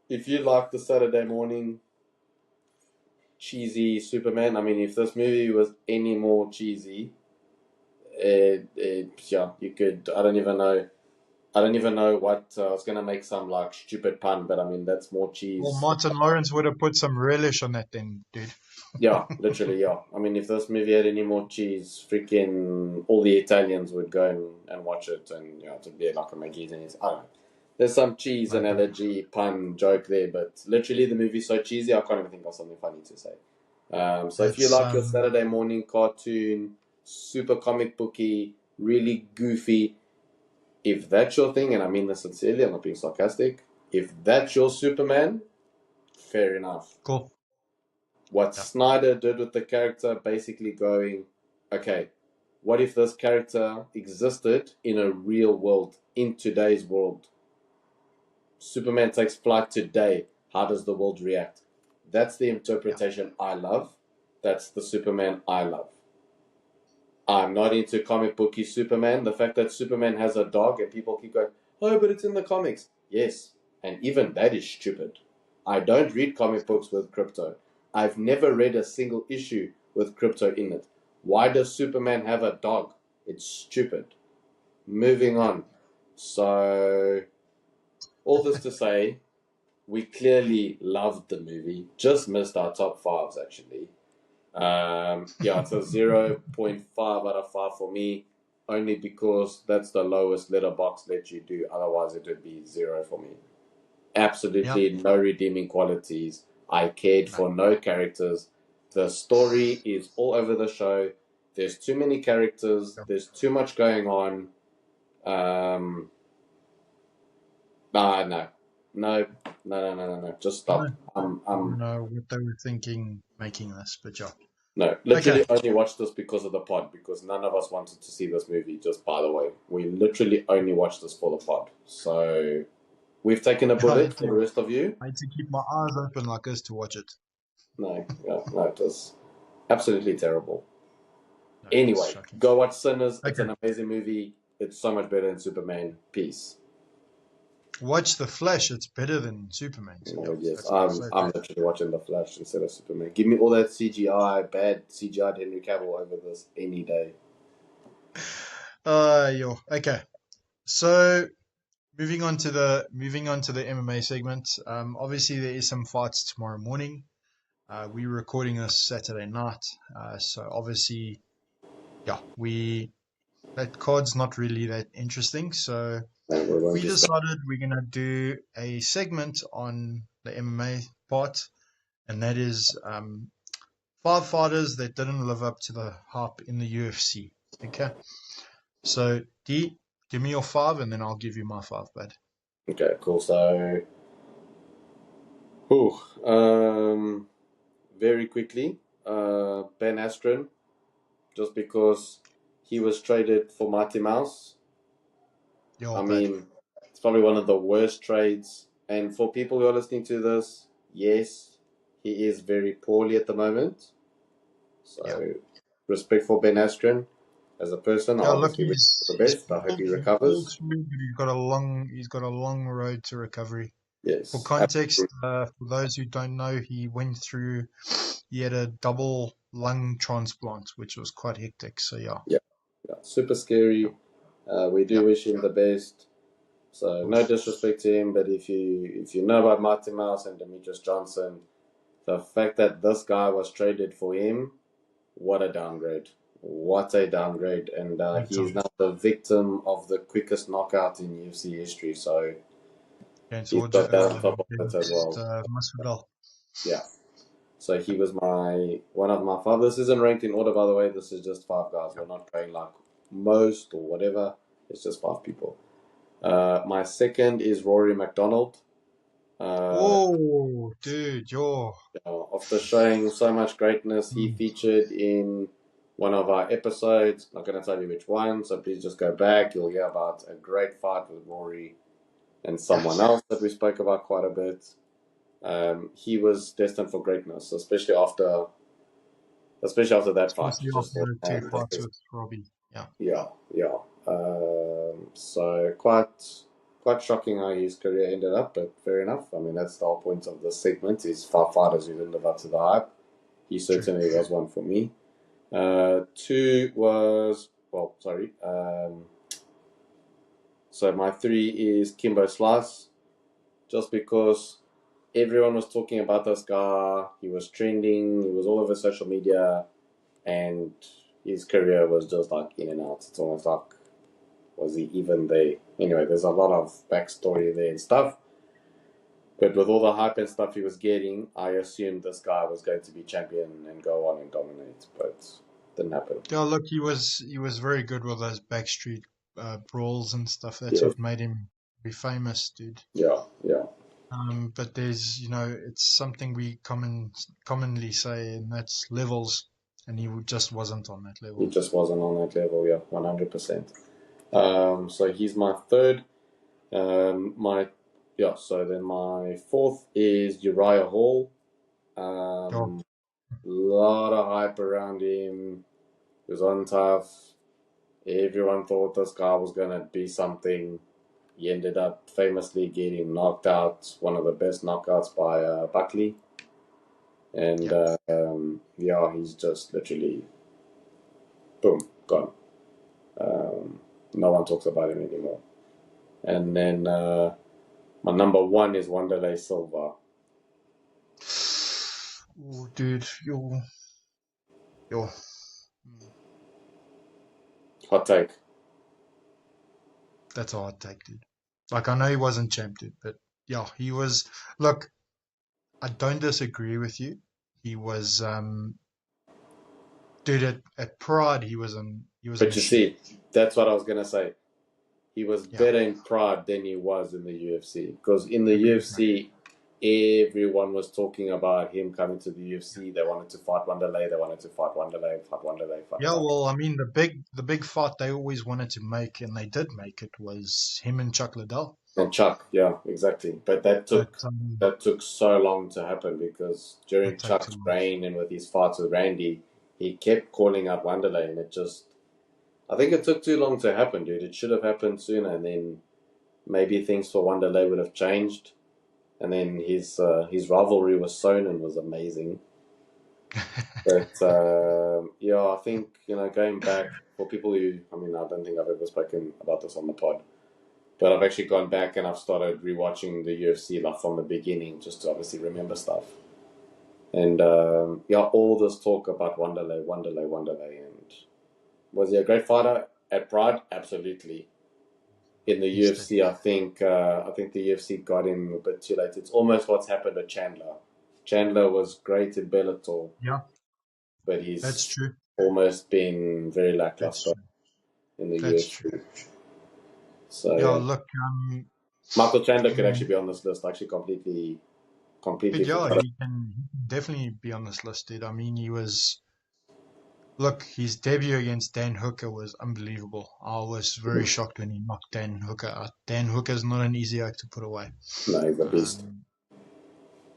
if you like the Saturday morning cheesy Superman, I mean, if this movie was any more cheesy, yeah, you could. I don't even know. I don't even know what I was gonna make some like stupid pun, but I mean that's more Well, cheese. Martin Lawrence would have put some relish on that then, dude. Yeah, literally, yeah. I mean, if this movie had any more cheese, freaking all the Italians would go and watch it, and you know, it'd be like a McGee's and I don't know. There's some cheese Okay. analogy pun joke there, but literally the movie's so cheesy, I can't even think of something funny to say. So if you That's like your Saturday morning cartoon, super comic booky, really goofy, if that's your thing, and I mean this sincerely, I'm not being sarcastic. If that's your Superman, fair enough. cool. What Yeah. Snyder did with the character, basically going, okay, what if this character existed in a real world, in today's world? Superman takes flight today. How does the world react? That's the interpretation I love. That's the Superman I love. I'm not into comic booky Superman. The fact that Superman has a dog and people keep going, oh, but it's in the comics. Yes, and even that is stupid. I don't read comic books with Krypto. I've never read a single issue with Krypto in it. Why does Superman have a dog? It's stupid. Moving Yeah. on. So, all this to say, we clearly loved the movie. Just missed our top fives, actually. Yeah, it's a 0.5 out of 5 for me, only because that's the lowest letterbox let you do. Otherwise, it would be 0 for me. Yeah. Absolutely no redeeming qualities. I cared No. for no characters. The story is all over the show. There's too many characters. Yeah. There's too much going on. Um, no, no, no, no. Just No. stop. I don't know what they were thinking making this, but yeah. No, Okay. literally only watched this because of the pod, because none of us wanted to see this movie, just by the way. We literally only watched this for the pod. So we've taken a bullet for the rest of you. I had to keep my eyes open like this to watch it. No, yeah, no, it was absolutely terrible. No, it's Anyway, shocking. go watch Sinners. It's Okay. an amazing movie. It's so much better than Superman. Peace. Watch The Flash. It's better than Superman. So yeah, Oh, yes, that's what I'll say I'm there. literally watching The Flash instead of Superman. Give me all that CGI, bad CGI Henry Cavill over this any day. Yo. Okay. So moving on to the MMA segment. Obviously there is some fights tomorrow morning. We're recording this Saturday night. So obviously, yeah, that card's not really that interesting. So And we're going we to decided we're gonna do a segment on the MMA part, and that is 5 fighters that didn't live up to the hype in the UFC. Okay. So D, give me your 5, and then I'll give you my 5, bud. Okay, cool. So, whew, very quickly, Ben Askren, just because he was traded for Mighty Mouse. Yo, I bud. mean, it's probably one of the worst trades. And for people who are listening to this, yes, he is very poorly at the moment. Yeah. So, respect for Ben Askren as a person. I Yeah, look, obviously wish him the he's best. I hope pulled, he he pulled recovers. through, but he's got a long road to recovery. For Yes, context, absolutely. for those who don't know, he had a double lung transplant, which was quite hectic. So yeah, Yeah, yeah, super yeah, scary. We yeah, do wish him the best. of So no course. disrespect to him, but if you know about Marty Mouse and Demetrius Johnson, the fact that this guy was traded for him, what a downgrade! What a downgrade! And Big he is time. now the victim of the quickest knockout in UFC history. So Against he's got that on top of it as against well. Masvidal. Yeah. So he was my one of my five. This isn't ranked in order, by the way. This is just five guys. Yeah. We're not going like most or whatever. It's just five people. My second is Rory McDonald. Uh, Whoa, dude, yo, After showing so much greatness, he mm, featured in one of our episodes. Not going to tell you which one, so please just go back. You'll hear about a great fight with Rory and someone yes, else that we spoke about quite a bit. He was destined for greatness, especially after that fight. especially Just after thought, the two man, fights with Robbie. Yeah, yeah, yeah. So quite shocking how his career ended up, but fair enough. I mean, that's the whole point of this segment: is five fighters who didn't live up to the hype. He true. certainly was one for me. Two was, well, sorry. So my 3 is Kimbo Slice, just because everyone was talking about this guy. He was trending. He was all over social media, and his career was just like in and out. It's almost like, was he even there? Anyway, there's a lot of backstory there and stuff. But with all the hype and stuff he was getting, I assumed this guy was going to be champion and go on and dominate, but didn't happen. Yeah, look, he was very good with those backstreet brawls and stuff. That's Yeah, what made him be famous, dude. yeah, yeah. But there's, it's something we commonly say, and that's levels, and he just wasn't on that He level. just wasn't on that level. Yeah, 100%. So he's my third. My yeah. So then my fourth is Uriah Hall. Oh, Lot of hype around him. He was on tough. Everyone thought this guy was gonna be something. He ended up famously getting knocked out, one of the best knockouts by Buckley. And yeah. yeah, he's just literally, boom, gone. No one talks about him anymore. And then my number 1 is Wanderlei Silva. Oh, dude, you're. Hot take. That's a hard take, dude. Like, I know he wasn't champ, dude, but yeah, he was. Look, I don't disagree with you. He was, dude, at Pride, he was a But you machine. see, that's what I was gonna say. He was Yeah, better in Pride than he was in the UFC. Because in the agreed, mate. UFC, everyone was talking about him coming to the UFC. They wanted to fight Wanderlei. They wanted to fight Wanderlei, fight Wanderlei, fight Yeah, Wanderlei. well, I mean, the big fight they always wanted to make, and they did make it, was him and Chuck Liddell. And Chuck, yeah, exactly. But But that took so long to happen because during it takes a Chuck's lot. reign and with his fights with Randy, he kept calling out Wanderlei, and it just, I think it took too long to happen, dude. It should have happened sooner, and then maybe things for Wanderlei would have changed. And then his rivalry with Sonnen was amazing. But yeah, I think going back for people who, I mean, I don't think I've ever spoken about this on the pod, but I've actually gone back and I've started rewatching the UFC like from the beginning, just to obviously remember stuff. And yeah, all this talk about Wanderlei, Wanderlei, Wanderlei, and was he a great fighter at Pride? Absolutely. In the Beasted. UFC, I think the UFC got him a bit too late. It's almost what's happened to Chandler. Chandler was great in Bellator, Yeah, but that's he's true. almost been very That's lackluster true. in the That's UFC. true. So Yeah, yeah, look, Michael Chandler I could actually mean, be on this list. I actually but completely yeah, forgot. he can definitely be on this list, dude. I mean, look, his debut against Dan Hooker was unbelievable. I was very shocked when he knocked Dan Hooker out. Dan Hooker's not an easy act to put away. No, he's a beast. Um,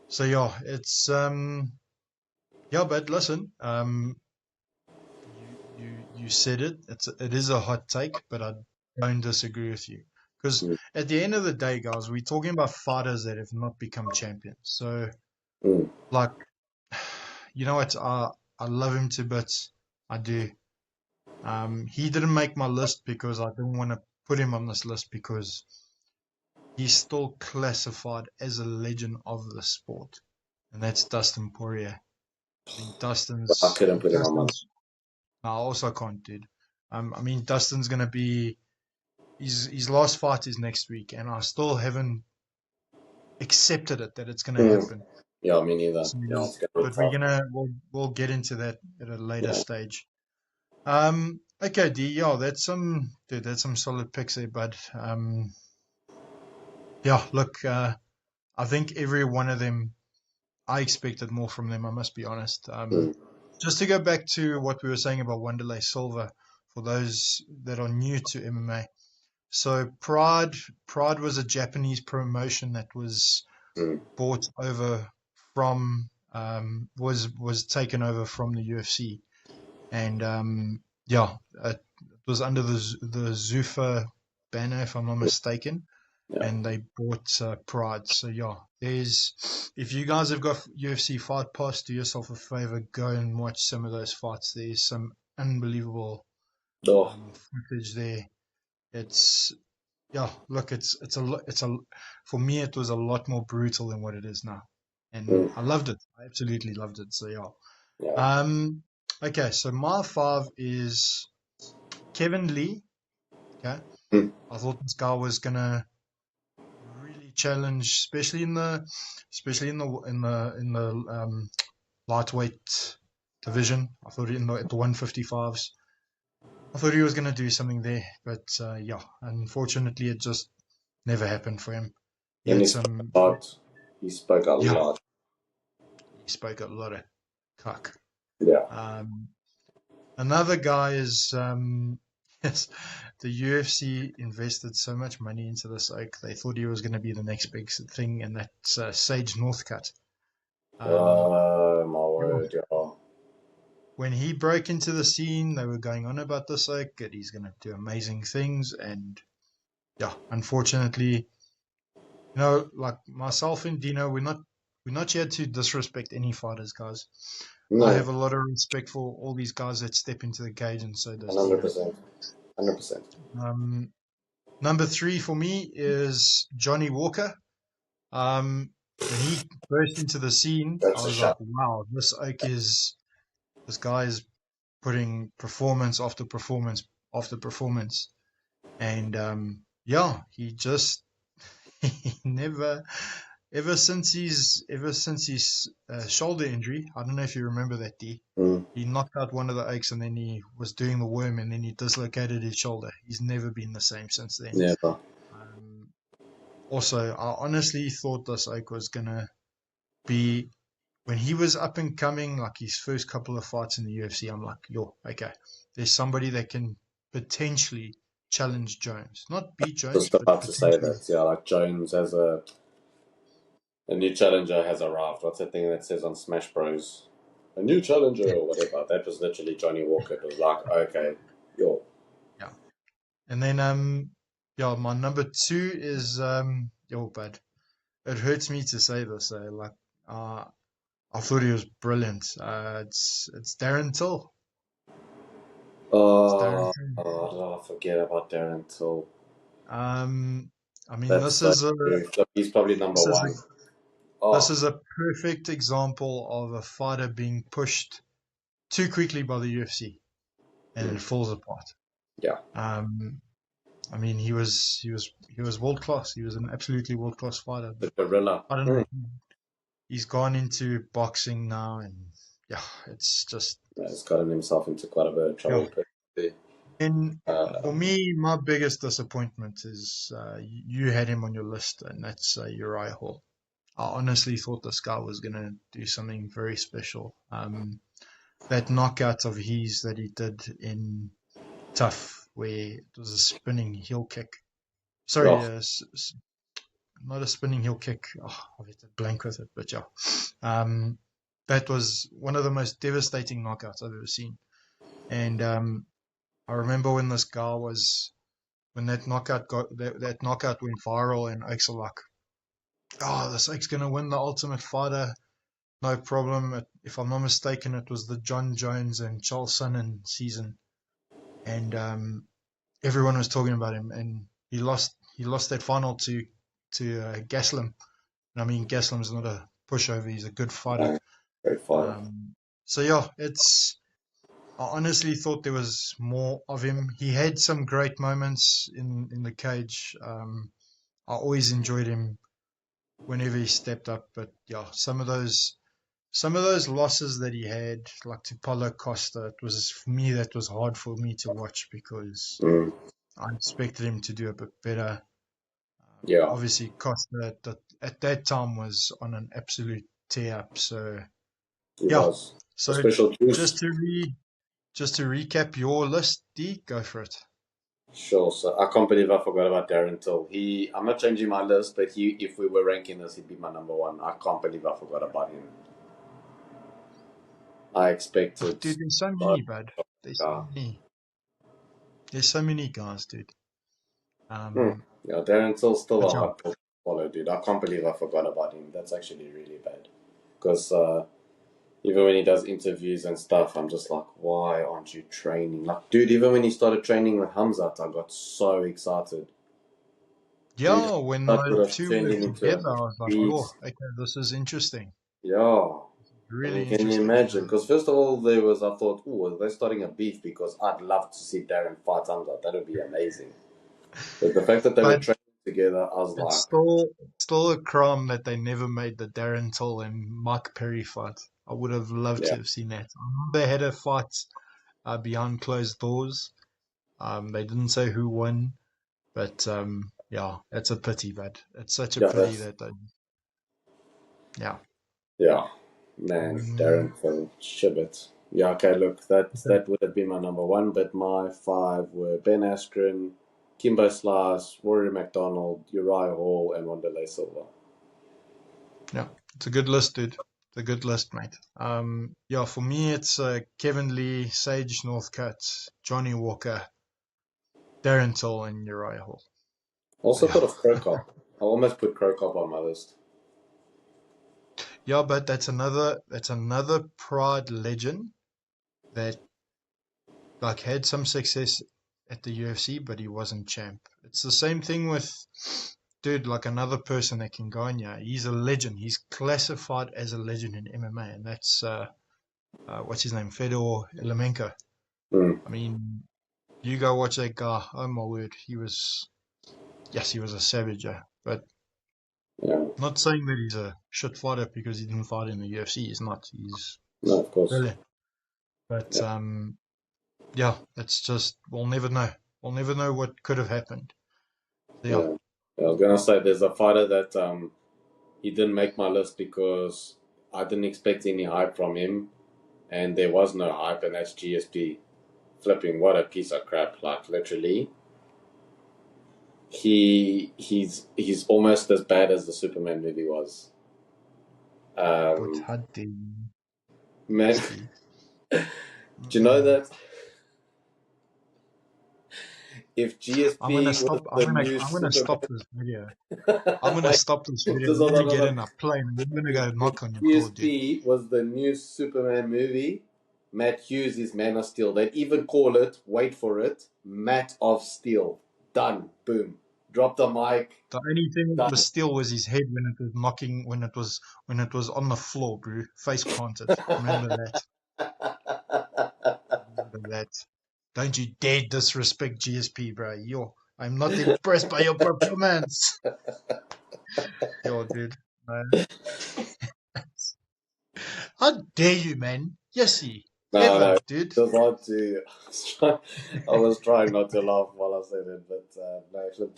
so yeah, it's yeah, but listen, you said it. It is a hot take, but I don't disagree with you. Because Mm, at the end of the day, guys, we're talking about fighters that have not become champions. So mm, like, you know what? I love him to bits. I do. He didn't make my list because I didn't want to put him on this list because he's still classified as a legend of the sport, and that's Dustin Poirier. I mean, but I couldn't put him on my list. Dustin's. I also can't, dude. I mean, Dustin's gonna be his last fight is next week, and I still haven't accepted it that it's gonna Mm. happen. Yeah, me neither. So, Yeah, it's gonna be but we're tough. gonna we'll get into that at a later Yeah. stage. Okay, D, yeah, that's some solid picks there, bud. Yeah, look, I think every one of them, I expected more from them. I must be honest. Mm, Just to go back to what we were saying about Wanderlei Silva, for those that are new to MMA. So Pride was a Japanese promotion that was mm. bought over from was taken over from the UFC, and yeah, it was under the Zuffa banner, if I'm not mistaken, Yeah. and they bought Pride. So yeah, there's if you guys have got UFC Fight Pass, do yourself a favor, go and watch some of those fights. There's some unbelievable Oh, footage there. It's yeah, look, for me, it was a lot more brutal than what it is now. And Mm, I loved it. I absolutely loved it. So, yeah. yeah. Um, okay, so my five is Kevin Lee. Okay. Mm, I thought this guy was gonna really challenge, especially in the lightweight division. I thought at the 155s, I thought he was gonna do something there, but yeah, unfortunately, it just never happened for him. He and had he spoke some, a lot. He spoke a yeah, lot. he spoke a lot of cuck. Yeah. Um, Another guy is yes, the UFC invested so much money into this oak. They thought he was going to be the next big thing, and that's Sage Northcutt. Um, My yeah, word, yeah. when he broke into the scene, they were going on about this oak, that he's going to do amazing things, and yeah, unfortunately, like myself and Dino, we're not here to disrespect any fighters, guys. I No, have a lot of respect for all these guys that step into the cage, and so does Dino. 100%. 100%. Um, Number three for me is Johnny Walker. When he burst into the scene, I That's a was like, shot. wow, this guy is putting performance after performance after performance. And yeah, he just he never ever since his shoulder injury. I don't know if you remember that, D. Mm, He knocked out one of the oaks and then he was doing the worm and then he dislocated his shoulder. He's never been the same since then. never. Um, Also, I honestly thought this oak was gonna be when he was up and coming, like his first couple of fights in the UFC. I'm like, yo, okay, there's somebody that can potentially challenge Jones, not beat Jones, Just but about to say potentially. that. Yeah, like Jones has a new challenger has arrived. What's that thing that says on Smash Bros? A new challenger Yeah, or whatever. That was literally Johnny Walker. It was like, okay, yo, yeah. And then yeah, my number two is yo, bud. It hurts me to say this, like uh, I thought he was brilliant. It's Darren Till. It's Darren Till. I forget about Darren Till. Um, I mean, That's so true. So he's probably number this is a one. this Oh, is a perfect example of a fighter being pushed too quickly by the UFC and mm, it falls apart. yeah, Um, I mean, he was world class. He was an absolutely world class fighter, the but gorilla. I don't know. Mm. He's gone into boxing now, and yeah, it's just Yeah, he's gotten himself into quite a bit of yeah. trouble. But, And uh, for me, my biggest disappointment is you had him on your list, and that's Uriah Hall. I honestly thought this guy was going to do something very special. That knockout of his that he did in Tough, where it was a spinning heel kick. Sorry, oh, not a spinning heel kick. Oh, I'll get a blank with it, but yeah. Um, that was one of the most devastating knockouts I've ever seen. And I remember when that knockout went viral, and Oaks are like, oh, this Oaks gonna win the Ultimate Fighter. No problem. If I'm not mistaken, it was the John Jones and Charles Sonnen season, and everyone was talking about him. And he lost. He lost that final to Gaslam. And I mean, Gaslam's not a pushover. He's a good fighter. no, great fighter. So yeah, it's. I honestly thought there was more of him. He had some great moments in the cage. I always enjoyed him whenever he stepped up, but yeah, some of those losses that he had, like to Paulo Costa, it was for me that was hard for me to watch because Mm, I expected him to do a bit better. yeah, Obviously, Costa at that time was on an absolute tear up. So he yeah, was a so special just juice. to just to recap your list, D, go for it. Sure. So I can't believe I forgot about Darren Till. I'm not changing my list, but if we were ranking this, he'd be my number one. I can't believe I forgot about him. I Oh, expected. dude, there's so Uh, many, bud. There's so yeah. many. There's so many guys, dude. Hmm. Um, Yeah, Darren Till's still but a yeah, hard pill to swallow, dude. I can't believe I forgot about him. That's actually really bad. Because even when he does interviews and stuff, I'm just like, why aren't you training? Like, dude, even when he started training with Hamzat, I got so excited. Yeah, when That would the have two turned were him into a together, I was like, beast. oh, okay, this is interesting. Yeah. I mean, Really can you interesting. imagine? Because first of all, I thought, oh, they're starting a beef because I'd love to see Darren fight Hamza. That would be amazing. But the fact that they were But training together, I was it's like, still a crime that they never made the Darren Till and Mike Perry fight. I would have loved yeah, to have seen that. I remember they had a fight behind closed doors. They didn't say who won, but yeah, it's a pity, but it's such a yeah, pity that they, yeah. yeah, man, Um, Darren Finn, Shibbit. Yeah, okay, look, okay. that would have been my number one, but my five were Ben Askren, Kimbo Slice, Rory McDonald, Uriah Hall, and Wanderlei Silva. Yeah, it's a good list, dude. It's a good list, mate. Yeah, for me, it's Kevin Lee, Sage Northcutt, Johnny Walker, Darren Till, and Uriah Hall. So Also yeah, thought of Krokop. I almost put Krokop on my list. yeah, but that's another Pride legend that like had some success at the UFC, but he wasn't champ. It's the same thing with dude, like another person that can go on. Yeah, he's a legend. He's classified as a legend in MMA, and that's what's his name, Fedor Elemenko. Mm, I mean, you go watch that guy. Oh my word, yes, he was a savage, yeah. But yeah, not saying that he's a shit fighter because he didn't fight in the UFC. He's not. He's no, of course. brilliant. But Yeah, yeah, it's just we'll never know. We'll never know what could have happened. So, yeah, yeah. I was gonna say there's a fighter that he didn't make my list because I didn't expect any hype from him, and there was no hype, and that's GSP. Flipping, what a piece of crap! Like literally, he's almost as bad as the Superman movie was. but Um, had the man, GSP. do you know Mm-mm. that if I'm gonna GSP was stop. I'm the gonna. new I'm gonna Superman, stop this video. I'm gonna stop this video. just I'm hold on, gonna hold get on. in a plane. I'm gonna go If knock on your door, dude. GSP was the new Superman movie, Matt Hughes is Man of Steel. They'd even call it, wait for it, Matt of Steel. Done. Boom. Drop the mic. The only thing that was Done. still was his head when it was knocking, when it was on the floor, bro. Face planted. Remember that. Remember that. Don't you dare disrespect GSP, bro. I'm not impressed by your performance. Yo, dude. How dare you, man? Yesy. No, no. Ever, It dude. was hard to. I was trying not to laugh while I said it, but no, look,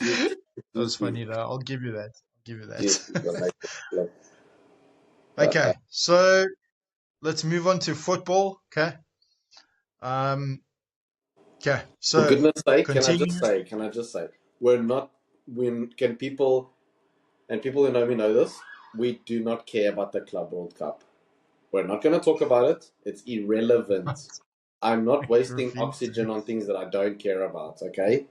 That was GSP, funny though. I'll give you that. I'll give you GSP is that. amazing. Look, Okay, so let's move on to football. Okay. Um. Okay. for So goodness sake, continue. can I just say, we're not, can people, and people who know me know this, we do not care about the Club World Cup. We're not going to talk about it. It's irrelevant. I'm not wasting Refuse oxygen to. on things that I don't care about, okay?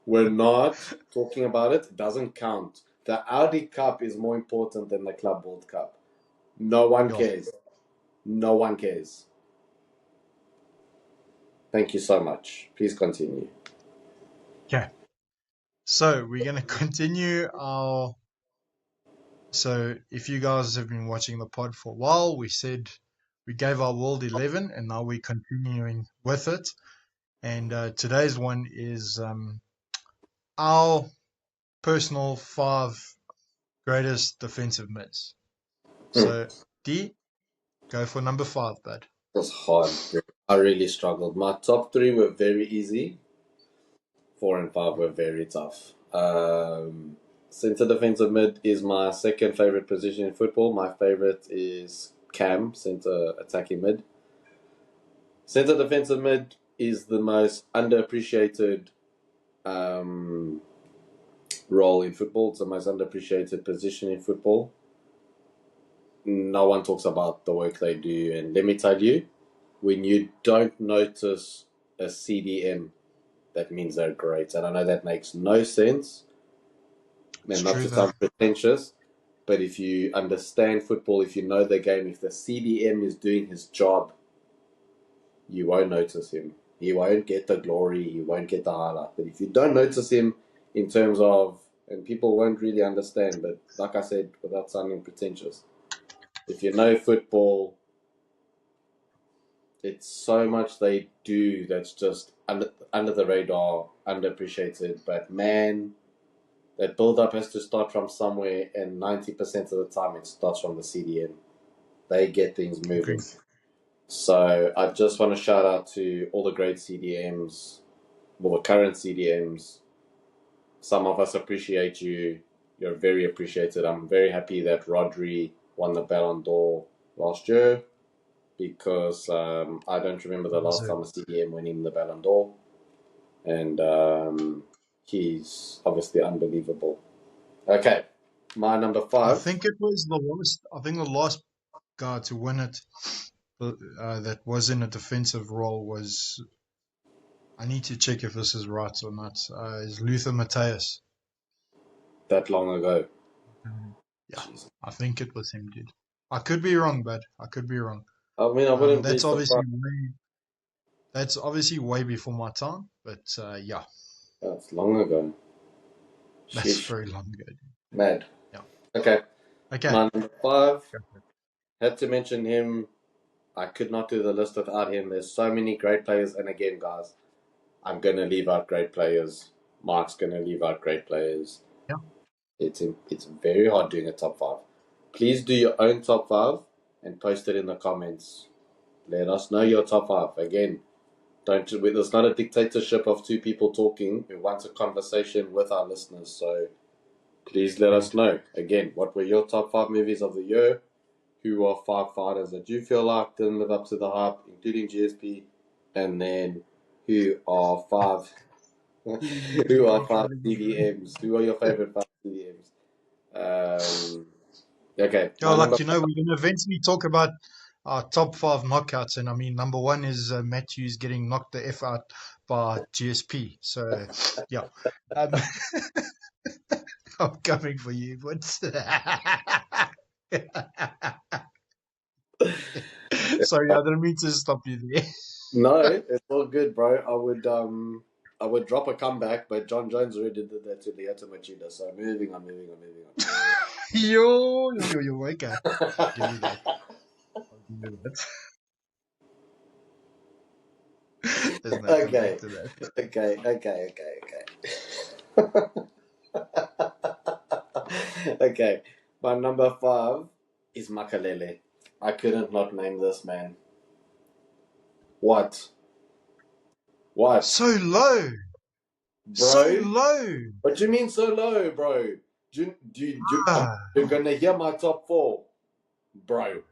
We're not talking about it. It doesn't count. The Audi Cup is more important than the Club World Cup. No one Yo. cares. No one cares. Thank you so much. Please continue. Okay. So we're gonna continue our. So if you guys have been watching the pod for a while, we said we gave our world 11, and now we're continuing with it. And today's one is our personal five greatest defensive mids. Hmm. So D, go for number five, bud. It was hard, bro. I really struggled. My top three were very easy. 4 and 5 were very tough. Centre defensive mid is my second favorite position in football. My favorite is Cam, centre attacking mid. Centre defensive mid is the most underappreciated um, role in football. It's the most underappreciated position in football. No one talks about the work they do. And let me tell you, when you don't notice a CDM, that means they're great. And I know that makes no sense. It's And not true to though. sound pretentious, but if you understand football, if you know the game, if the CDM is doing his job, you won't notice him. He won't get the glory, he won't get the highlight. But if you don't notice him in terms of and people won't really understand. But like I said, without sounding pretentious, if you know football, it's so much they do that's just under the radar, underappreciated. But man, that build-up has to start from somewhere, and 90% of the time it starts from the CDM. They get things moving. Agreed. So I just want to shout out to all the great CDMs, all the current CDMs. Some of us appreciate you. You're very appreciated. I'm very happy that Rodri won the Ballon d'Or last year because I don't remember the last time a CDM winning the Ballon d'Or. And he's obviously unbelievable. Okay, my number 5. I think it was the last. I think the last guy to win it that was in a defensive role was. I need to check if this is right or not. Is Luther Matthäus? That long ago. Yeah, jeez. I think it was him, dude. I could be wrong, but I could be wrong. I mean, I wouldn't that's be obviously surprised. that's obviously way before my time, but yeah. That's long ago. That's very long ago, dude. Mad. Yeah. Okay. Okay. My number 5. Had to mention him. I could not do the list without him. There's so many great players, and again, guys, I'm gonna leave out great players. Mark's gonna leave out great players. Yeah. It's very hard doing a top 5. Please do your own top 5 and post it in the comments. Let us know your top 5. Again, there's not a dictatorship of 2 people talking. We want a conversation with our listeners. So please let us know. Again, what were your top 5 movies of the year? Who are 5 fighters that you feel like didn't live up to the hype, including GSP? And then who are 5 CDMs? Who are your favorite 5 CDMs? Okay. Yeah, like we're going to eventually talk about our top 5 knockouts, and I mean, number 1 is Matthews getting knocked the F out by GSP. So, yeah, I'm coming for you. But sorry, I didn't mean to stop you there. No, it's all good, bro. I would drop a comeback, but John Jones already did that to Lyoto Machida. So moving on. Yo, okay. Give me that. I'll give you that. There's no Okay. to that. Okay. My number 5 is Makalele. I couldn't not name this man. What? So low. Bro? So low. What do you mean so low, bro? You're gonna hear my top 4, bro.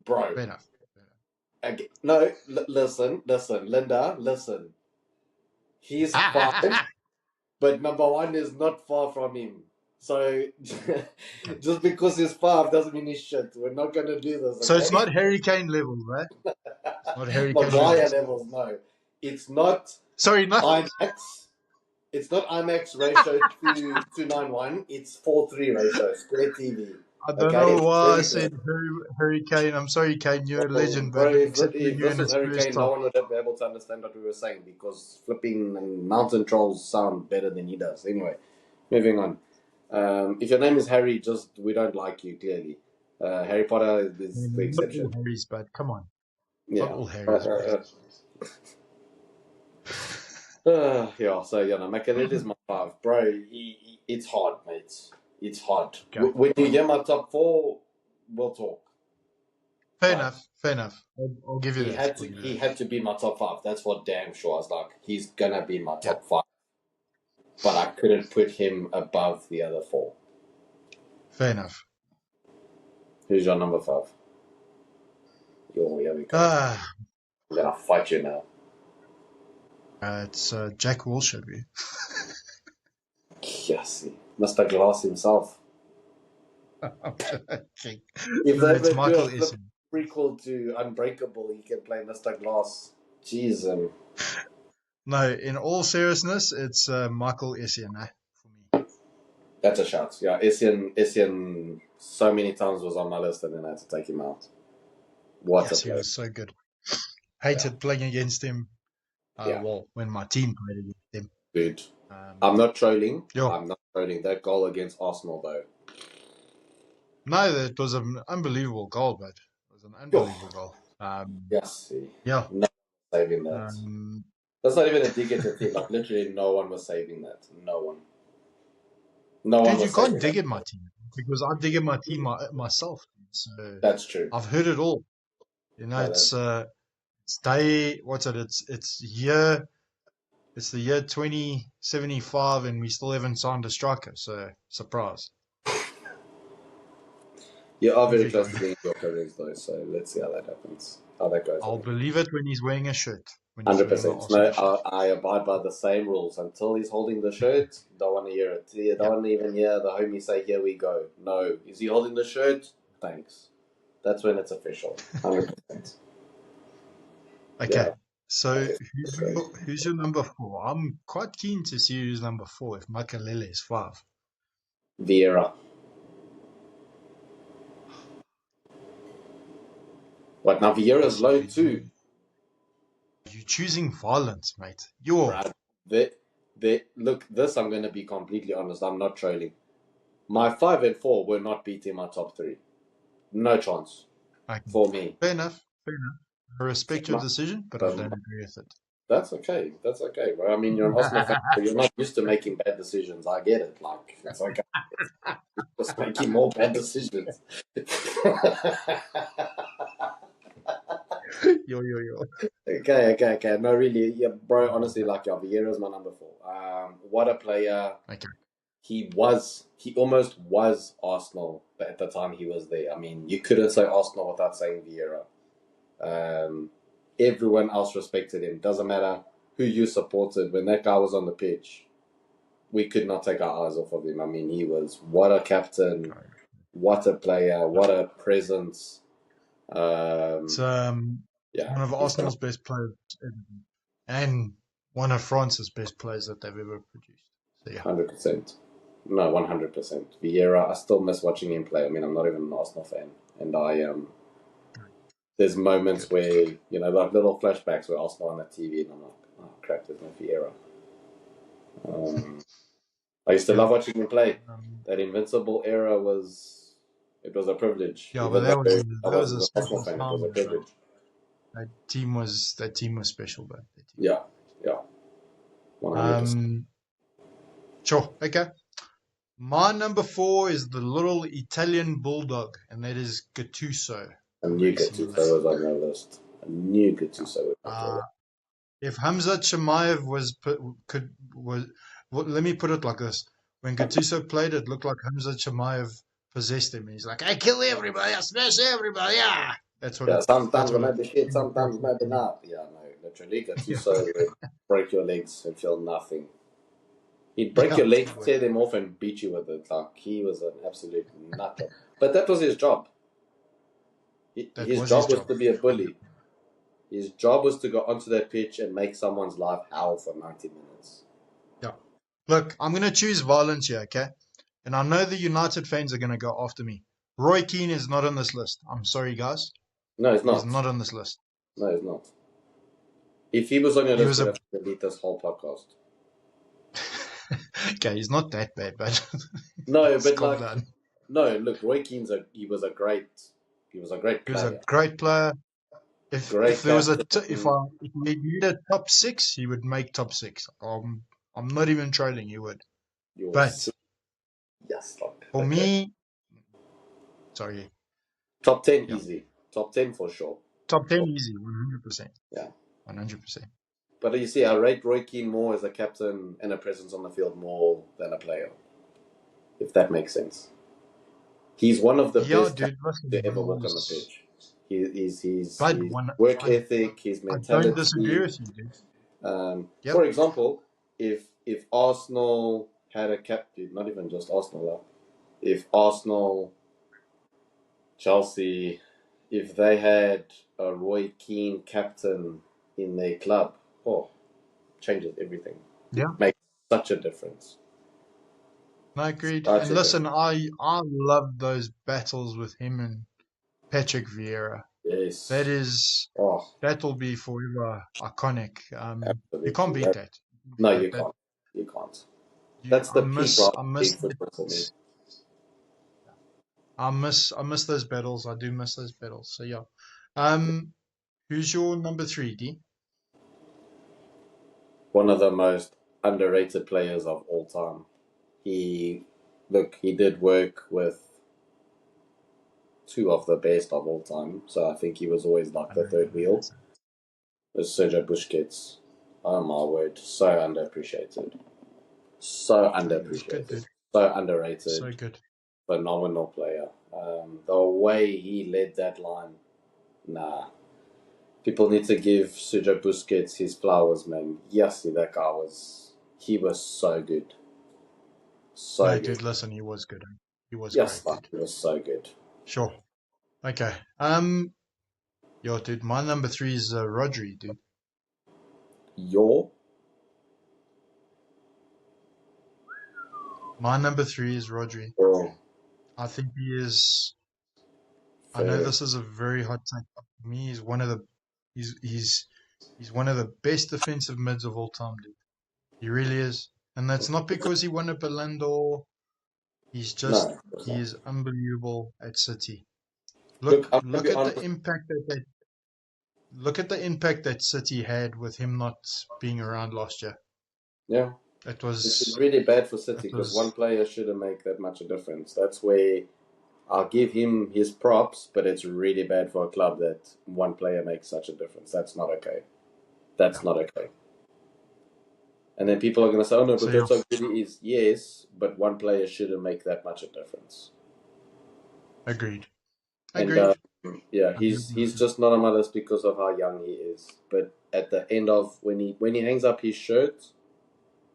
Bro. Fair enough. Okay. No, listen, Linda, listen. He's 5, but number 1 is not far from him. So just because he's 5 doesn't mean he's shit. We're not gonna do this. Okay? So it's not Harry Kane levels, right? It's not Harry Kane levels. No, it's not. Sorry, not IMAX. It's not IMAX ratio 2:91. It's 4:3 ratio. Square TV. I don't know why I said Harry Kane. I'm sorry, Kane. You're a legend, bro. but If this was Harry Kane, no one would be able to understand what we were saying because flipping and mountain trolls sound better than he does. Anyway, moving on. If your name is Harry, we don't like you, clearly. Harry Potter is the exception. Not all Harry's bad. Come on. Yeah. Not all Harry's bad. Yeah, so, Makalele is my 5. Bro, it's hard, mate. It's hard. Okay. When you hear my top 4, we'll talk. Fair enough. I'll give you that. He had to be my top 5. That's for damn sure. I was like, he's gonna be my top 5. But I couldn't put him above the other 4. Fair enough. Who's your number 5? Here we go. I'm gonna fight you now. It's Jack Wilshere. Yes, Mr. Glass himself. I'm joking. If they ever do a prequel to Unbreakable, he can play Mr. Glass. Jeez. No, in all seriousness, it's Michael Essien for me. That's a shout. Yeah, Essien so many times was on my list and then I had to take him out. Yes, he was so good. Hated playing against him. Well, when my team played against him. Dude, I'm not trolling. Yo, I'm not trolling. That goal against Arsenal, though. no, it was an unbelievable goal, but it was an Yo, unbelievable goal. yes, see. Yeah. No one was saving that. That's not even a dig at your team. Like, literally, no one was saving that. No one. No one Dude, you was can't saving dig that. in my team because I dig in my team myself. So That's true. I've heard it all. You know, No, that's it's day. What's it? It's year. It's the year 2075, and we still haven't signed a striker. So surprise. you are Where's very he close going? to getting your careers, though. So let's see how that happens. How that goes. I'll believe it when he's wearing a shirt. When he's wearing an 100%. No, Arsenal shirt. I abide by the same rules. Until he's holding the shirt, don't want to hear it. You don't Yeah. want to even hear the homie say, "Here we go." No, is he holding the shirt? Thanks. That's when it's official. 100%. Okay. Yeah. So who's your number 4? I'm quite keen to see who's number 4 if Makalele is 5. Vieira. What now? Vieira's Honestly, low dude, too. you choosing violence, mate. You're Brad. Look, this I'm going to be completely honest. I'm not trolling. My 5 and 4 were not beating my top 3. No chance okay. for me. Fair enough. Fair enough. I respect your My, decision, but I don't agree with it. That's okay. That's okay, bro. I mean, you're an Arsenal fan, so you're not used to making bad decisions. I get it. Like, it's okay. Just making more bad decisions. Yo. Okay. No, really, yeah, bro. Honestly, like, yeah, Vieira's my number 4. What a player. Okay. He almost was Arsenal at the time he was there. I mean, you couldn't say Arsenal without saying Vieira. Everyone else respected him. Doesn't matter who you supported. When that guy was on the pitch, we could not take our eyes off of him. I mean, he was what a captain, what a player, what a presence. It's Yeah, one of Arsenal's best players and one of France's best players that they've ever produced. So yeah. 100%. No, 100%. Vieira, I still miss watching him play. I mean, I'm not even an Arsenal fan, and there's moments where like little flashbacks where Arsenal on the TV, and I'm like, oh crap, there's no Vieira. I used to love watching him play. That Invincible era was a privilege. Yeah, Even but though I that was wasn't a an Arsenal special fan, it was time. a privilege. That team was special, but Yeah, 100%. Sure, okay. My number 4 is the little Italian bulldog, and that is Gattuso. I knew Gattuso was on my list. I knew Gattuso was on my list. If Hamza Chimaev let me put it like this: when Gattuso played, it looked like Hamza Chimaev possessed him. He's like, "I kill everybody, I smash everybody." Yeah, that's what. Yeah, sometimes That's it what might be shit, sometimes it might be not. Yeah, no, literally, Gattuso would break your legs and feel nothing. He'd break your legs, tear them off, and beat you with it. Like, he was an absolute nut job. But that was his job. His job was to be a bully. His job was to go onto that pitch and make someone's life hell for 90 minutes. Yeah. Look, I'm going to choose violence here, okay? And I know the United fans are going to go after me. Roy Keane is not on this list. I'm sorry, guys. No, he's not. He's not on this list. No, he's not. If he was on your list, we'd have to delete this whole podcast. Okay, he's not that bad, but no, but like, no. Look, Roy Keane's he was a great player. He was a great player. If there was if we need a top 6, he would make top 6. I'm not even trolling. He would. But yes, for me, sorry. Top 10 easy. Top 10 for sure. Top 10 easy, 100%. Yeah, 100%. But you see, I rate Roy Keane more as a captain and a presence on the field more than a player. If that makes sense. He's one of the best to ever walk on the pitch. His work ethic, his mentality. I don't disagree with you, dude. For example, if Arsenal had a captain, not even just Arsenal, if Arsenal, Chelsea, if they had a Roy Keane captain in their club, changes everything. Yeah. Makes such a difference. I agreed. And listen, I love those battles with him and Patrick Vieira. Yes. That will be forever iconic. You can't beat that. No, you can't. You can't. That's the peak I of miss big football for me. I miss those battles. I do miss those battles. So yeah. Who's your number three, D? One of the most underrated players of all time. He did work with two of the best of all time, so I think he was always like I the know you're third gonna wheel. say. Was Sergio Busquets. Oh my word, so underappreciated. So He was good, underappreciated. dude. So So underrated. good. Phenomenal player. The way he led that line, nah. People need to give Sergio Busquets his flowers, man. Yes, that guy he was so good. So No, good. dude, listen, he was good. He was Yes, great, like, dude. he was so good. Sure. Okay. Yo, dude, my number three is Rodri, dude. Your My number three is Rodri. oh, I think he is. I know fair. this is a very hot take. For me, he's one of the. He's he's he's one of the best defensive mids of all time, dude. He really is, and that's not because he won a Ballon d'Or. No, it's He not. is unbelievable at City. Look, I'm gonna Look be at the honest. impact that City had with him not being around last year. Yeah, It it's was really bad for it City because one was player shouldn't make that much a difference. That's where I'll give him his props, but it's really bad for a club that one player makes such a difference. That's not okay. yeah. That's not okay. And then people are going to say, oh no, So but yeah, that's how good he is. Yes, but one player shouldn't make that much a difference. agreed. And Agreed. yeah, Agreed. he's just not on my list because of how young he is. But at the end of when he hangs up his shirt,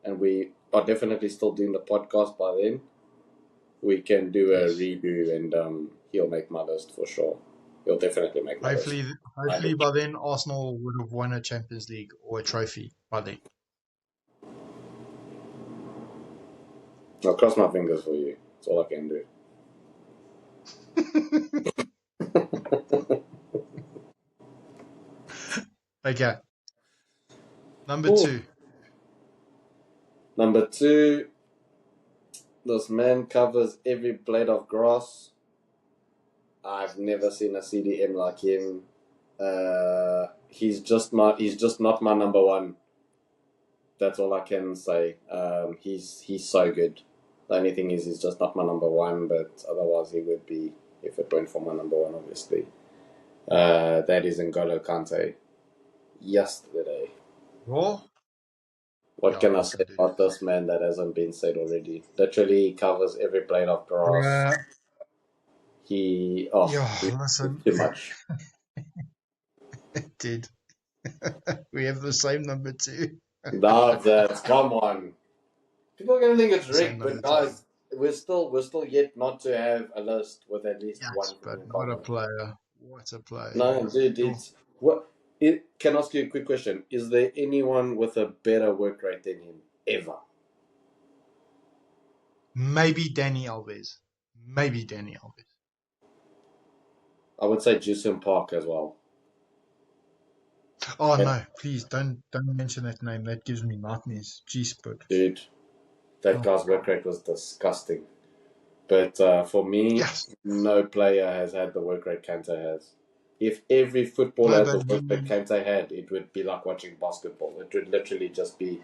and we are definitely still doing the podcast by then, we can do a Yes. redo, and he'll make my list for sure. He'll definitely make my list. Hopefully by then Arsenal would have won a Champions League or a trophy by then. I'll cross my fingers for you. That's all I can do. Okay. Number Ooh. two. Number two, this man covers every blade of grass. I've never seen a CDM like him. He's just not my number one. That's all I can say. He's so good. The only thing is he's just not my number one, but otherwise he would be if it went for my number one, obviously. That is N'Golo Kante. Yesterday. Raw? What Yeah, can I he's say good, dude. about this man that hasn't been said already? Literally he covers every blade of grass. Bruh. Yeah, He's listen, too much. dude. We have the same number two. Love that. Come on. People are gonna think it's Same rigged, number but two. guys, we're still yet not to have a list with at least Yes, one thing but in what a common. player. What a player he No, is. dude, Sure. it's what. Can I ask you a quick question? Is there anyone with a better work rate than him ever? Maybe Danny Alves. Maybe Danny Alves. I would say Jason Park as well. Oh And no, please don't mention that name. That gives me nightmares. Jeez, but dude, that oh, guy's work rate was disgusting. But for me, yes. no player has had the work rate Kante has. If every footballer No, had the but work rate Kante had, it would be like watching basketball. It would literally just be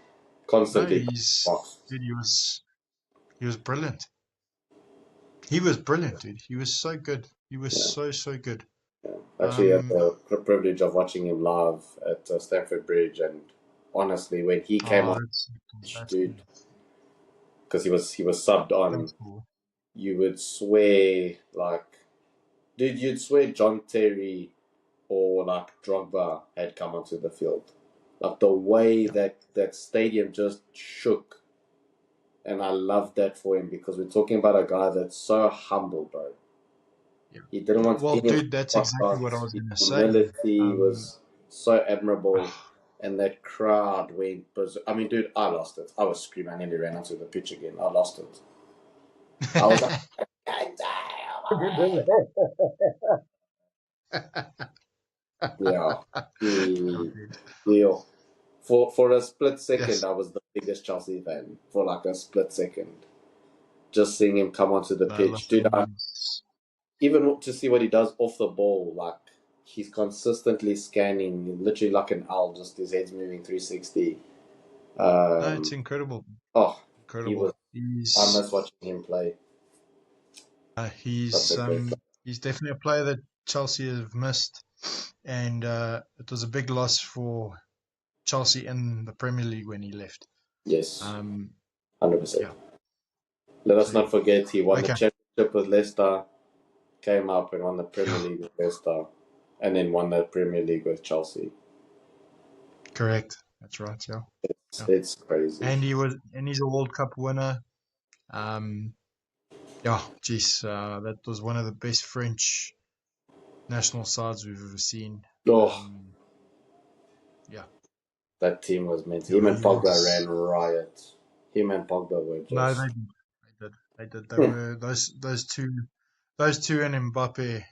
constantly box. dude, he was brilliant. He was brilliant, dude. He was so good. He was Yeah, so good. yeah. Actually, had Um, the privilege of watching him live at Stamford Bridge, and honestly, when he came oh, on, that's dude, cool. because he was subbed on, That's cool. you would swear like, dude, you'd swear John Terry or like Drogba had come onto the field. Like the way Yeah, that stadium just shook. And I love that for him because we're talking about a guy that's so humble, bro. yeah, He didn't yeah. want Well, any of dude, the that's exactly what I podcasts. was His gonna say. humility Um, was so admirable. And that crowd went berserk. I mean, dude, I lost it. I was screaming. I nearly ran onto the pitch again. I lost it. I was like, yeah. yeah, He, dude. deal. For a split second, Yes. I was the biggest Chelsea fan for like a split second. Just seeing him come onto the No, look, pitch, dude. Even to see what he does off the ball, like he's consistently scanning, literally like an owl, just his head's moving 360. no, it's Um, incredible. oh, he Incredible. was. I He's miss watching him play. uh, Such he's a great um he's definitely a player that Chelsea have missed, and it was a big loss for Chelsea in the Premier League when he left. Yes, Um, 100%. yeah. Let us So not forget he won the okay, championship with Leicester, came up and won the Premier League with Leicester, and then won the Premier League with Chelsea. correct. That's right. Yeah, yeah. It's crazy. And he's a World Cup winner. Um, yeah, geez, that was one of the best French national sides we've ever seen. Oh, Um, yeah, that team was meant. yeah, Him and he Pogba ran was. riot. Him and Pogba were No, just they did, they did. They were those two and Mbappe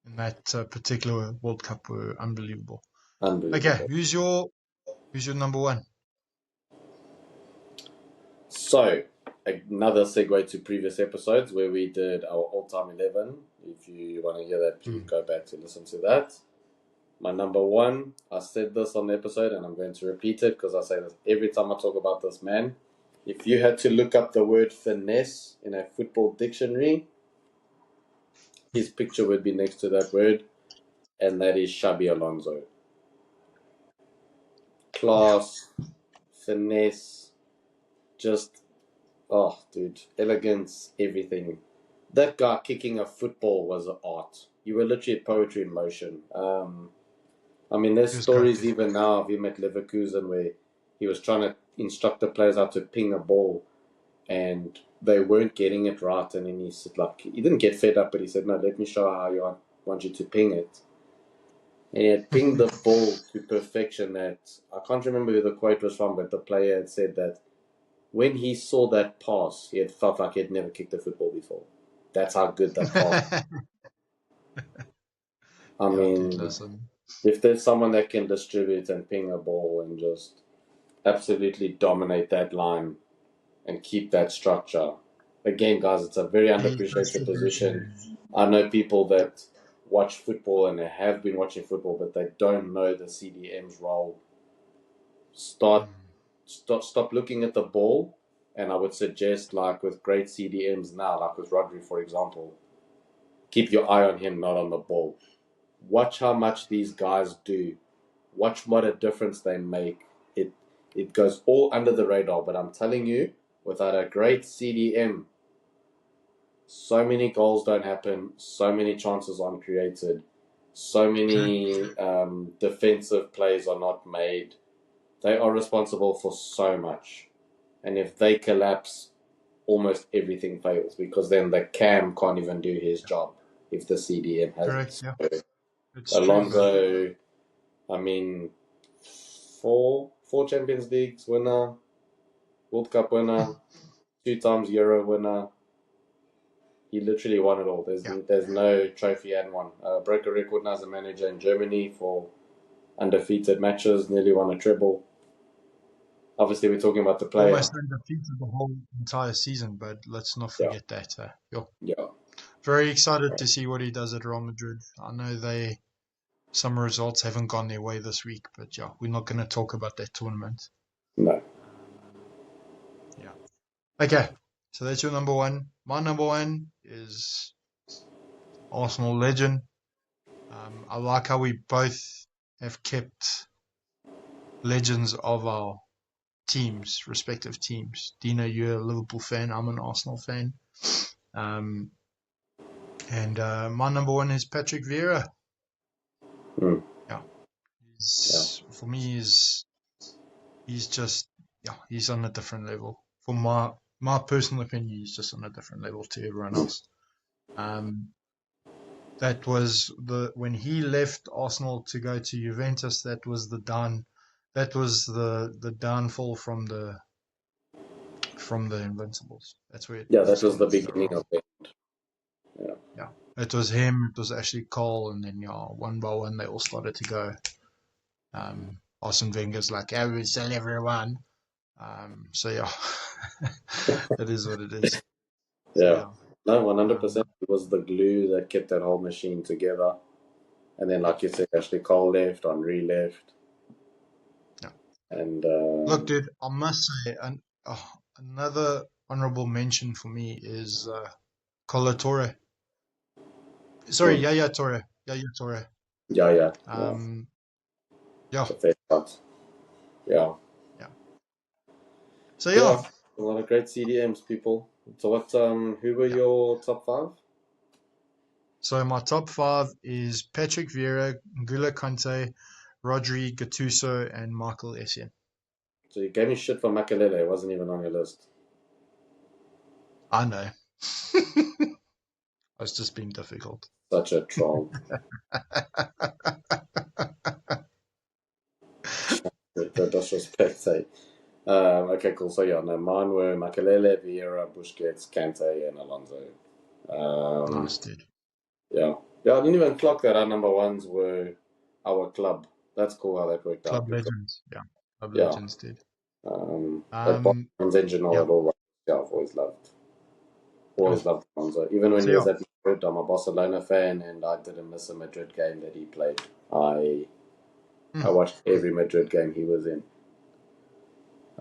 in that particular World Cup were unbelievable. Okay, unbelievable. who's your number one? So, another segue to previous episodes where we did our all-time 11. If you want to hear that, please Hmm. go back to listen to that. My number one, I said this on the episode and I'm going to repeat it because I say this every time I talk about this man. If you had to look up the word finesse in a football dictionary, his picture would be next to that word, and that is Xabi Alonso. Yeah, Class, finesse, just, oh, dude, elegance, everything. That guy kicking a football was an art. You were literally poetry in motion. I mean, there's he was stories cracking. even now of him at Leverkusen where he was trying to instruct the players how to ping a ball, and they weren't getting it right. And then he said, like, he didn't get fed up, but he said, "No, let me show how I want you to ping it." And he had pinged the ball to perfection. That I can't remember who the quote was from, but the player had said that when he saw that pass, he had felt like he had never kicked a football before. That's how good that pass. I Yeah, dude, mean, listen. if there's someone that can distribute and ping a ball and just absolutely dominate that line and keep that structure. Again, guys, it's a very He's underappreciated position. distribution. I know people Yeah. that watch football and they have been watching football, but they don't know the CDM's role. Mm. Stop looking at the ball, and I would suggest, like with great CDMs now, like with Rodri, for example, keep your eye on him, not on the ball. Watch how much these guys do. Watch what a difference they make. It goes all under the radar, but I'm telling you, without a great CDM, so many goals don't happen, so many chances aren't created, so True. many defensive plays are not made. They are responsible for so much. And if they collapse, almost everything fails because then the cam can't even do his job if the CDM has Correct. it. Yeah, So it's true, bro. Alonso, I mean, four Champions Leagues winner, World Cup winner, 2 times Euro winner. He literally won it all. Yeah. There's no trophy he hadn't won. Broke a record now as a manager in Germany for undefeated matches. Nearly won a treble. Obviously, we're talking about the player. Almost undefeated the whole entire season, but let's not Yeah, forget that. Yo, yeah. very excited to see what he does at Real Madrid. I know some results haven't gone their way this week, but yeah, we're not going to talk about that tournament. No. Yeah. Okay. So that's your number one. My number one is Arsenal legend. I like how we both have kept legends of our teams, respective teams. Dino, you're a Liverpool fan. I'm an Arsenal fan. Um, and my number one is Patrick Vieira. Mm, Yeah, yeah. for me, he's just he's on a different level. For my personal opinion, he's just on a different level to everyone else. Um, that was when he left Arsenal to go to Juventus. That was the downfall from the Invincibles. That's where Yeah, it that was the started to go beginning wrong. of it. Yeah. Yeah, it was him. It was actually Cole, and then one by one they all started to go. Arsene Wenger's like, "I will sell everyone." So yeah, it is what it is. So Yeah. yeah, No, 100%. um, It was the glue that kept that whole machine together. And then, yeah, like you said, Ashley Cole left, Henri left. yeah. And Look, dude, I must say, another honorable mention for me is Colo Torre. Sorry, mm, Yaya Torre. Yaya Torre. yeah, Um, yeah, the fair cut. Yeah. yeah. So yeah, Yeah. A lot of great CDMs, people. So, who were yeah. your top five? So my top five is Patrick Vieira, N'Golo Kante, Rodri, Gattuso, and Michael Essien. So, you gave me shit for Makalele. It wasn't even on your list. I know. I was just being difficult. Such a troll. The disrespect, eh? Okay, cool. So, yeah, no, mine were Makalele, Vieira, Busquets, Kante, and Alonso. Um, Nice, dude. yeah. Yeah, I didn't even clock that our number ones were our club. That's cool how that worked out Club because, legends. Yeah. Club yeah, legends, dude. that Boston's engine all Yeah. that all. Yeah, I've always loved. Oh, Always loved Alonso. Even when so he was yeah. at Madrid, I'm a Barcelona fan, and I didn't miss a Madrid game that he played. I Mm, watched mm. every Madrid game he was in.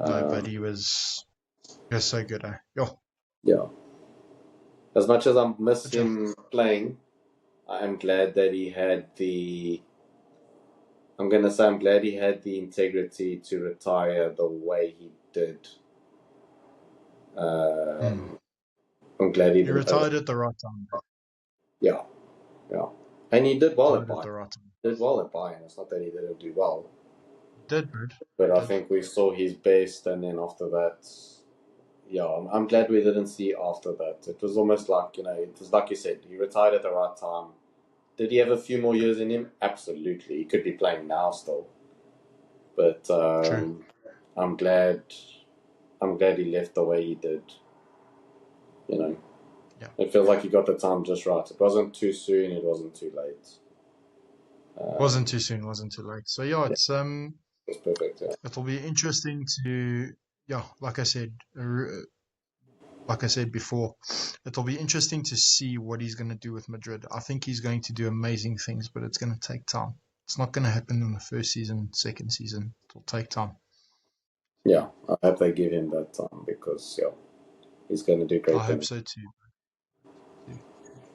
No, but Um, he was so good, eh? Yo. yeah. As much as I miss But yeah. him playing, I am glad that he had the. I'm gonna say I'm glad he had the integrity to retire the way he did. Mm. Um, I'm glad he He didn't over. retired at the right time. Yeah, yeah, and he did well at Retired at Bayern. the right time. Did well at Bayern. It's not that he didn't do well, Did, dude. but I Did. think we saw his best, and then after that, yeah, I'm glad we didn't see after that. It was almost like it was like you said, he retired at the right time. Did he have a few more Yeah. years in him? Absolutely, he could be playing now still, but True. I'm glad. I'm glad he left the way he did. You know, Yeah. it feels like he got the time just right. It wasn't too soon. It wasn't too late. Wasn't Um, too soon, wasn't too late. So yeah, yeah, it's it was perfect. Yeah, it'll be interesting to yeah, like I said before, it'll be interesting to see what he's going to do with Madrid. I think he's going to do amazing things, but it's going to take time. It's not going to happen in the first season, second season. It'll take time. yeah. I hope they give him that time because yeah, he's going to do I great hope things. so too.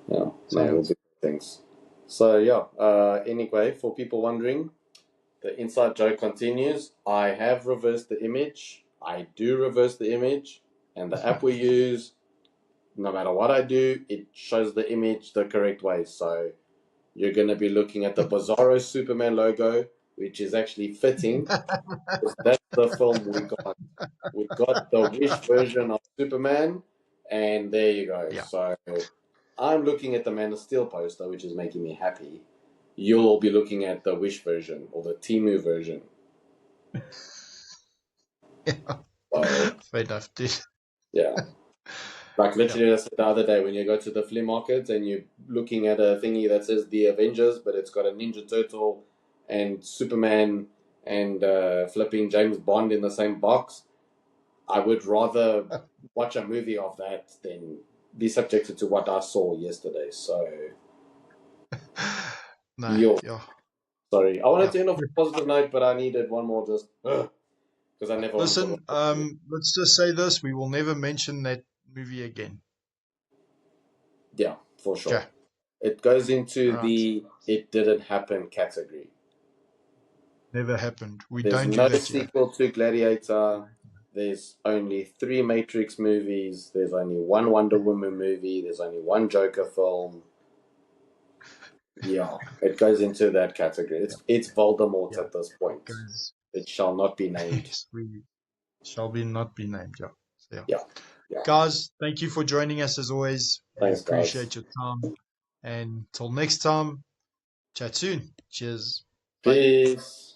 Yeah, So no, yeah, he'll do great things. So yeah. Anyway, for people wondering, the inside joke continues. I have reversed the image. I do reverse the image, and the app we use, no matter what I do, it shows the image the correct way. So you're going to be looking at the Bizarro Superman logo, which is actually fitting because that's the film we got. We got the Wish version of Superman, and there you go. yeah. So I'm looking at the Man of Steel poster, which is making me happy. You'll all be looking at the Wish version or the Timu version. So Fair enough, dude. yeah, like Yeah, literally I said the other day when you go to the flea market and you're looking at a thingy that says the Avengers, but it's got a Ninja Turtle and Superman and flipping James Bond in the same box. I would rather watch a movie of that than be subjected to what I saw yesterday. So, no, yo, yeah, sorry. I wanted yeah. to end off a positive note, but I needed one more just because I never want to talk Listen, about it. let's just say this: we will never mention that movie again. Yeah, for sure. Okay, It goes all into right. the it didn't happen category. Never happened. We There's don't do no that here. sequel to Gladiator. There's only three Matrix movies. There's only one Wonder Woman movie. There's only one Joker film. Yeah, it goes into that category. It's Voldemort Yeah, at this it point. goes. It shall not be named. Yes, we shall be not be named. Yeah. So, yeah. Yeah, yeah. Guys, thank you for joining us as always. We Thanks, guys. appreciate your time. And till next time, chat soon. Cheers. Bye. Peace.